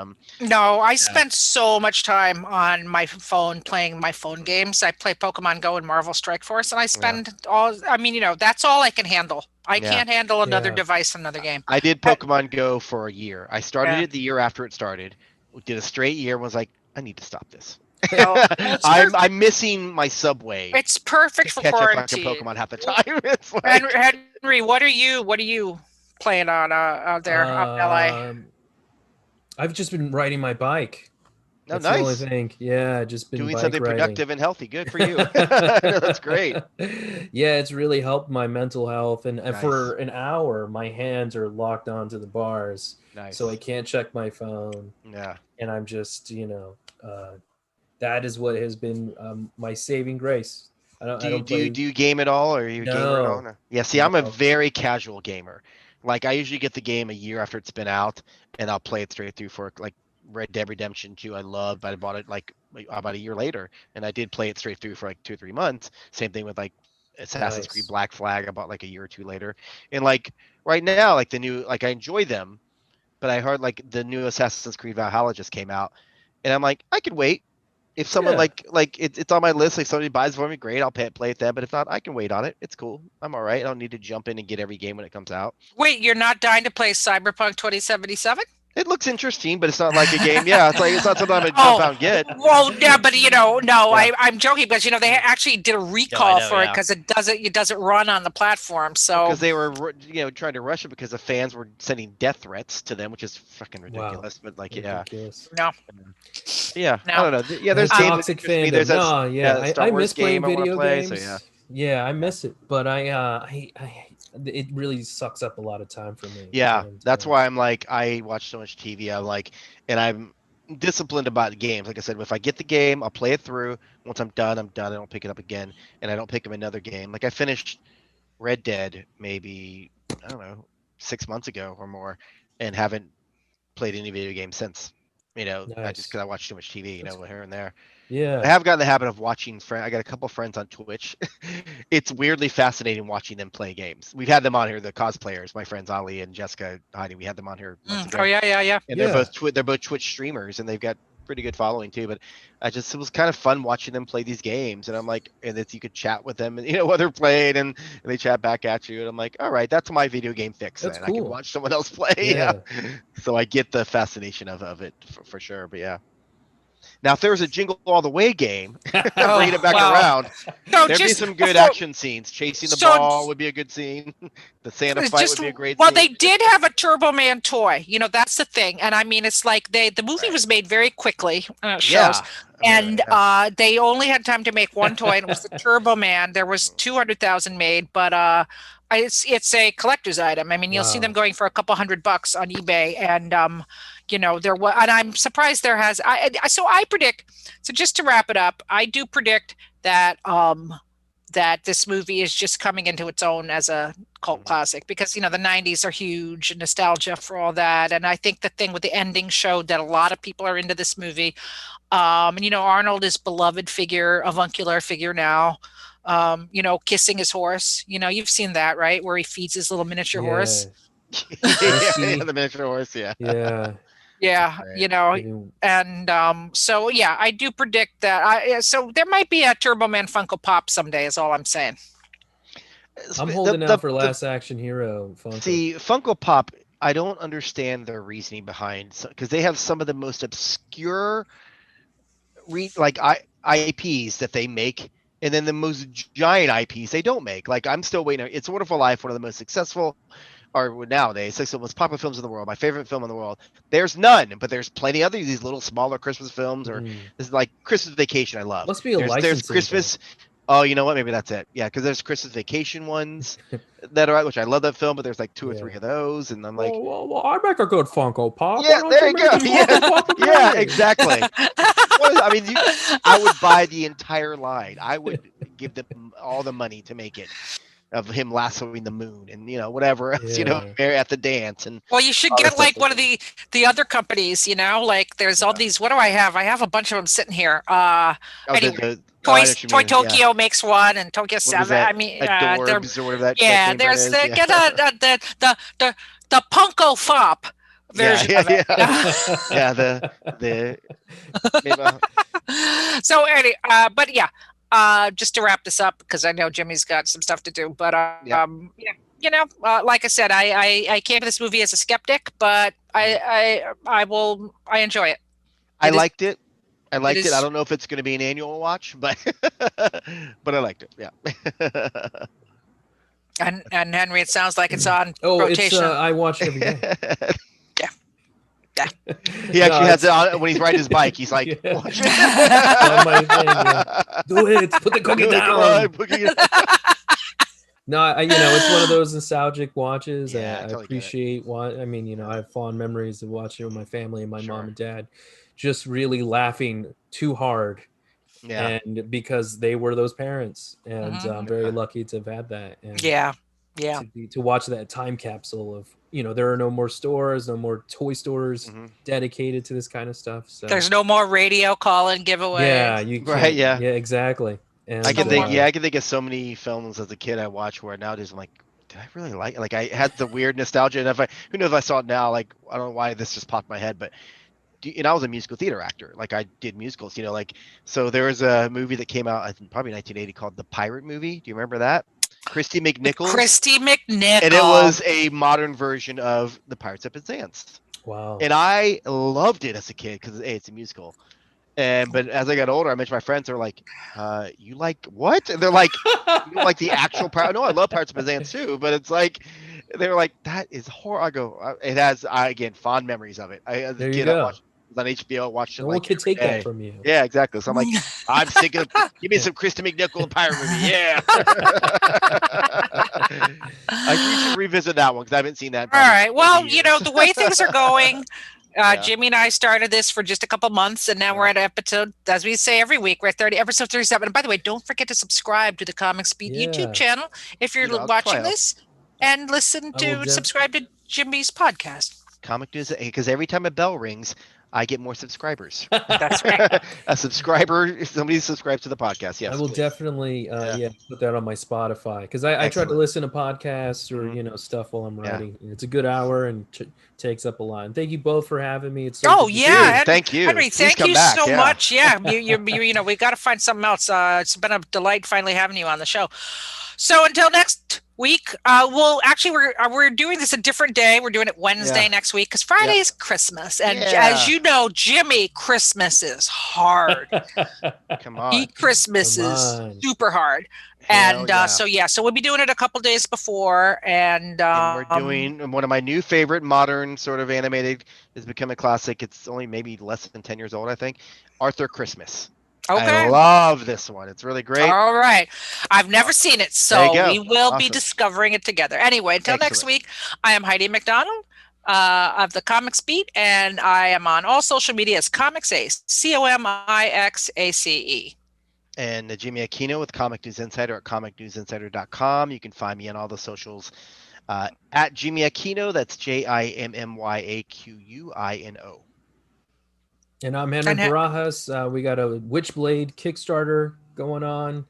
A: No, I spent so much time on my phone playing my phone games. I play Pokemon Go and Marvel Strike Force, and I spend I mean, that's all I can handle. I
B: Yeah.
A: can't handle another
C: Yeah.
A: device, another game.
B: I did Pokemon Go for a year. I started
A: Yeah.
B: it the year after it started, did a straight year, and was like, I need to stop this.
A: No, it's perfect.
B: I'm missing my subway.
A: It's perfect
B: to
A: for
B: catch a fucking
A: quarantine.
B: Pokemon half the time. It's like,
A: Henry, what are you playing on out there out in LA?
C: I've just been riding my bike.
B: no,
C: That's the only
B: nice.
C: thing. Yeah, just been
B: Doing
C: bike
B: something
C: riding.
B: productive and healthy. Good for you. No, that's great.
C: Yeah, it's really helped my mental health. And
B: Nice.
C: for an hour, my hands are locked onto the bars,
B: Nice.
C: so I can't check my phone.
B: Yeah.
C: And I'm just, that is what has been my saving grace. I don't
B: Do
C: play.
B: you game at all, or are you a gamer at all?
C: No.
B: Yeah. See, I'm a
C: No.
B: very casual gamer. Like I usually get the game a year after it's been out, and I'll play it straight through for like Red Dead Redemption 2. I love, but I bought it like about a year later, and I did play it straight through for like 2 or 3 months. Same thing with like Assassin's Creed
C: Nice.
B: Black Flag. I bought like a year or two later, and like right now, like the new, like I enjoy them, but I heard like the new Assassin's Creed Valhalla just came out, and I'm like, I could wait. If someone
C: Yeah.
B: like it's on my list, like somebody buys it for me, great, I'll play it then. But if not, I can wait on it. It's cool. I'm all right. I don't need to jump in and get every game when it comes out.
A: Wait, you're not dying to play Cyberpunk 2077?
B: It looks interesting, but it's not like a game. Yeah, it's like it's not something I'm gonna jump out and get.
A: Well, yeah, but no,
B: Yeah.
A: I'm joking because they actually did a recall
B: know,
A: for it
B: yeah.
A: because it doesn't run on the platform. So
B: Because they were trying to rush it because the fans were sending death threats to them, which is fucking ridiculous. But like
C: Ridiculous.
A: no,
B: yeah,
A: No.
B: I don't know. Yeah, there's games that
C: Toxic
B: interest me.
C: fandom.
B: There's that
C: No, yeah,
B: Star
C: I
B: Wars
C: miss playing
B: game I wanna
C: video
B: play,
C: games.
B: so yeah.
C: Yeah, I miss it, but I it really sucks up a lot of time for me.
B: Yeah,
C: And,
B: that's why I'm like, I watch so much TV. I'm like, and I'm disciplined about games. Like I said, if I get the game, I'll play it through. Once I'm done, I'm done. I don't pick it up again, and I don't pick up another game. Like I finished Red Dead maybe, I don't know, 6 months ago or more, and haven't played any video games since. I just
C: Nice.
B: because I watch too much TV, here and there. I
C: Yeah,
B: have gotten the habit of watching I got a couple friends on Twitch. It's weirdly fascinating watching them play games. We've had them on here, the cosplayers, my friends Ali and Jessica Heidi. We had them on here months ago.
A: oh yeah.
B: And
C: Yeah.
B: they're both Twitch streamers, and they've got pretty good following too. But it was kind of fun watching them play these games. And I'm like, and you could chat with them, and while they're playing, and they chat back at you. And I'm like, all right, that's my video game fix.
C: That's
B: then I can
C: cool.
B: watch someone else play.
C: Yeah.
B: So I get the fascination of it for sure. But yeah. Now, if there was a Jingle All the Way game, bringing it back around,
A: No,
B: there'd be
A: just
B: some good action scenes. Chasing the ball would be a good scene. The Santa fight would be a great
A: well,
B: scene.
A: they did have a Turbo Man toy. That's the thing, and I mean, it's like the movie was made very quickly. Shows. And they only had time to make one toy, and it was the Turbo Man. There was 200,000 made, but it's a collector's item. I mean, you'll see them going for a couple $100 on eBay, and there was, and I'm surprised there has. So I predict. So just to wrap it up, I do predict that that this movie is just coming into its own as a cult classic because the 90s are huge, nostalgia for all that, and I think the thing with the ending showed that a lot of people are into this movie. And Arnold is beloved figure, avuncular figure now. Kissing his horse. You've seen that, right? Where he feeds his little miniature horse.
B: Yeah, the miniature horse. Yeah.
A: Yeah, and so yeah, I do predict that. So there might be a Turbo Man Funko Pop someday. Is all I'm saying.
C: I'm holding out for Last Action Hero Funko.
B: See, Funko Pop, I don't understand their reasoning behind, because they have some of the most obscure IPs that they make, and then the most giant IPs they don't make. Like I'm still waiting. It's a Wonderful Life, one of the most successful, or nowadays, like the most popular films in the world. My favorite film in the world. There's none, but there's plenty other these little smaller Christmas films, or this is like Christmas Vacation. I love.
C: Must be a licensing.
B: There's Christmas. Oh, you know what? Maybe that's it. Yeah, because there's Christmas Vacation ones that are out, which I love that film, but there's like 2 or 3 of those, and I'm like,
C: well, I make a good Funko Pop.
B: Yeah, there you go. Yeah, exactly. I mean, I would buy the entire line. I would give them all the money to make it, of him lassoing the moon and whatever else, at the dance. And
A: well, you should get like one of the other companies, like there's all these. What do I have? I have a bunch of them sitting here. Anyway. Toy Tokyo makes one, and Tokyo 7. I mean,
B: Adorbs or whatever that.
A: Yeah, there's the Punko Fop. version of it.
B: Yeah. The maybe,
A: So anyway, but yeah, just to wrap this up because I know Jimmy's got some stuff to do. But
B: yeah.
A: yeah, like I said, I came to this movie as a skeptic, but I enjoy it.
B: I
A: It is
B: liked it. I
A: it
B: liked it. I
A: is
B: don't know if it's going to be an annual watch, but but I liked it. Yeah.
A: and Henry, it sounds like it's on
C: Oh, it's
A: rotation.
C: I watch it every day.
A: Yeah, yeah.
B: He
C: No,
B: actually has
C: it's-
B: it on when he's riding his bike. He's like,
C: Yeah.
B: watch
C: It's on my thing, yeah. Do it. Put the cookie
B: Come
C: down.
B: on, cookie.
C: No, it's one of those nostalgic watches.
B: Yeah, I
C: I
B: totally get it.
C: appreciate I mean, I have fond memories of watching it with my family and my
B: Sure.
C: mom and dad, just really laughing too hard,
B: Yeah.
C: and because they were those parents, and I'm very
B: Yeah.
C: lucky to have had that, and
A: Yeah.
C: to watch that time capsule of there are no more stores, no more toy stores
B: Mhm.
C: dedicated to this kind of stuff. So
A: There's no more radio call-in giveaways.
C: yeah, you
B: Right,
C: can't.
B: yeah.
C: Yeah, exactly. And
B: I can
A: no
B: think.
A: more.
B: Yeah, I can think of so many films as a kid I watched where nowadays I'm like, did I really like it? Like I had the weird nostalgia, and who knows if I saw it now, like I don't know why this just popped in my head, but and I was a musical theater actor. Like I did musicals, like so there was a movie that came out, I think probably 1980 called The Pirate Movie. Do you remember that? Christy McNichols.
A: Christy McNichols.
B: And it was a modern version of The Pirates of Penzance.
C: wow.
B: And I loved it as a kid because it's a musical. But as I got older, I mentioned my friends are like, you like what? And they're like, you don't like the actual pirate? No, I love Pirates of Penzance too, but it's like they're like, that is horror. I go, it has again fond memories of it. As
C: There
B: a
C: you
B: kid, I
C: go.
B: watched it on HBO, watched it
C: No one
B: like
C: can
B: every
C: take that
B: day.
C: from you.
B: Yeah, exactly. So I'm like, I'm sick of give me some Christy McNichol pirate movie. Yeah. We should revisit that one because I haven't seen that.
A: All right. Well,
B: 20 years.
A: the way things are going,
B: Yeah.
A: Jimmy and I started this for just a couple months, and now we're at episode, as we say every week, we're at episode 37. And by the way, don't forget to subscribe to the Comic Speed
C: Yeah.
A: YouTube channel if you're
B: I'll
A: watching
B: try.
A: this, and listen
C: I will
A: to subscribe to Jimmy's podcast.
B: Comic news, because every time a bell rings, I get more subscribers.
A: That's right.
B: A subscriber, somebody subscribes to the podcast. Yes,
C: I will
B: please.
C: definitely put that on my Spotify, because I try to
B: Excellent.
C: listen to podcasts or
B: Mhm.
C: stuff while I'm
B: Yeah.
C: writing. It's a good hour and takes up a lot. And thank you both for having me. It's
A: Oh,
C: good to see
A: yeah.
C: you.
B: Dude, thank you.
A: Henry,
B: Please
A: thank
B: come
A: you
B: back.
A: so
B: Yeah.
A: much. Yeah, we got to find something else. It's been a delight finally having you on the show. So until next week, we're doing this a different day. We're doing it Wednesday next week because Friday is Christmas, and as you know, Jimmy, Christmas is hard.
B: Come on.
A: Christmas
C: Come
A: is
C: on.
A: super hard.
B: Hell
A: And
B: yeah.
A: so we'll be doing it a couple days before, and
B: And we're doing one of my new favorite modern sort of animated. It's become a classic. It's only maybe less than 10 years old, I think. Arthur Christmas.
A: okay.
B: I love this one. It's really great.
A: All right. I've never seen it,
B: There you
A: so
B: go.
A: we will be
B: Awesome.
A: discovering it together. Anyway, until next
B: Excellent.
A: week, I am Heidi McDonald of the Comics Beat, and I am on all social media as Comixace, COMIXACE.
B: And Jimmy Aquino with Comic News Insider at comicnewsinsider.com. You can find me on all the socials at Jimmy Aquino. That's JIMMYAQUINO.
C: And I'm Henry
A: And he-
C: Barajas. We got a Witchblade Kickstarter going on,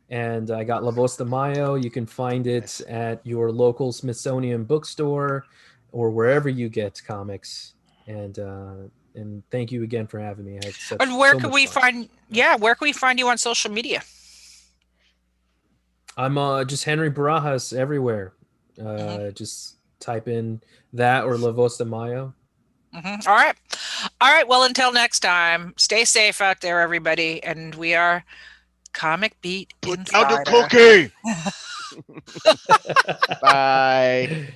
C: and I got La Voz de Mayo. You can find it at your local Smithsonian bookstore or wherever you get comics. And thank you again for having me. I had such,
A: And where
C: so
A: can
C: much
A: we
C: fun.
A: where can we find you on social media?
C: I'm just Henry Barajas everywhere. Just type in that or La Voz de Mayo.
A: Mm-hmm. All right. Well, until next time, stay safe out there, everybody. And we are Comic Beat
B: Put down the
A: Insider.
B: cookie. Bye.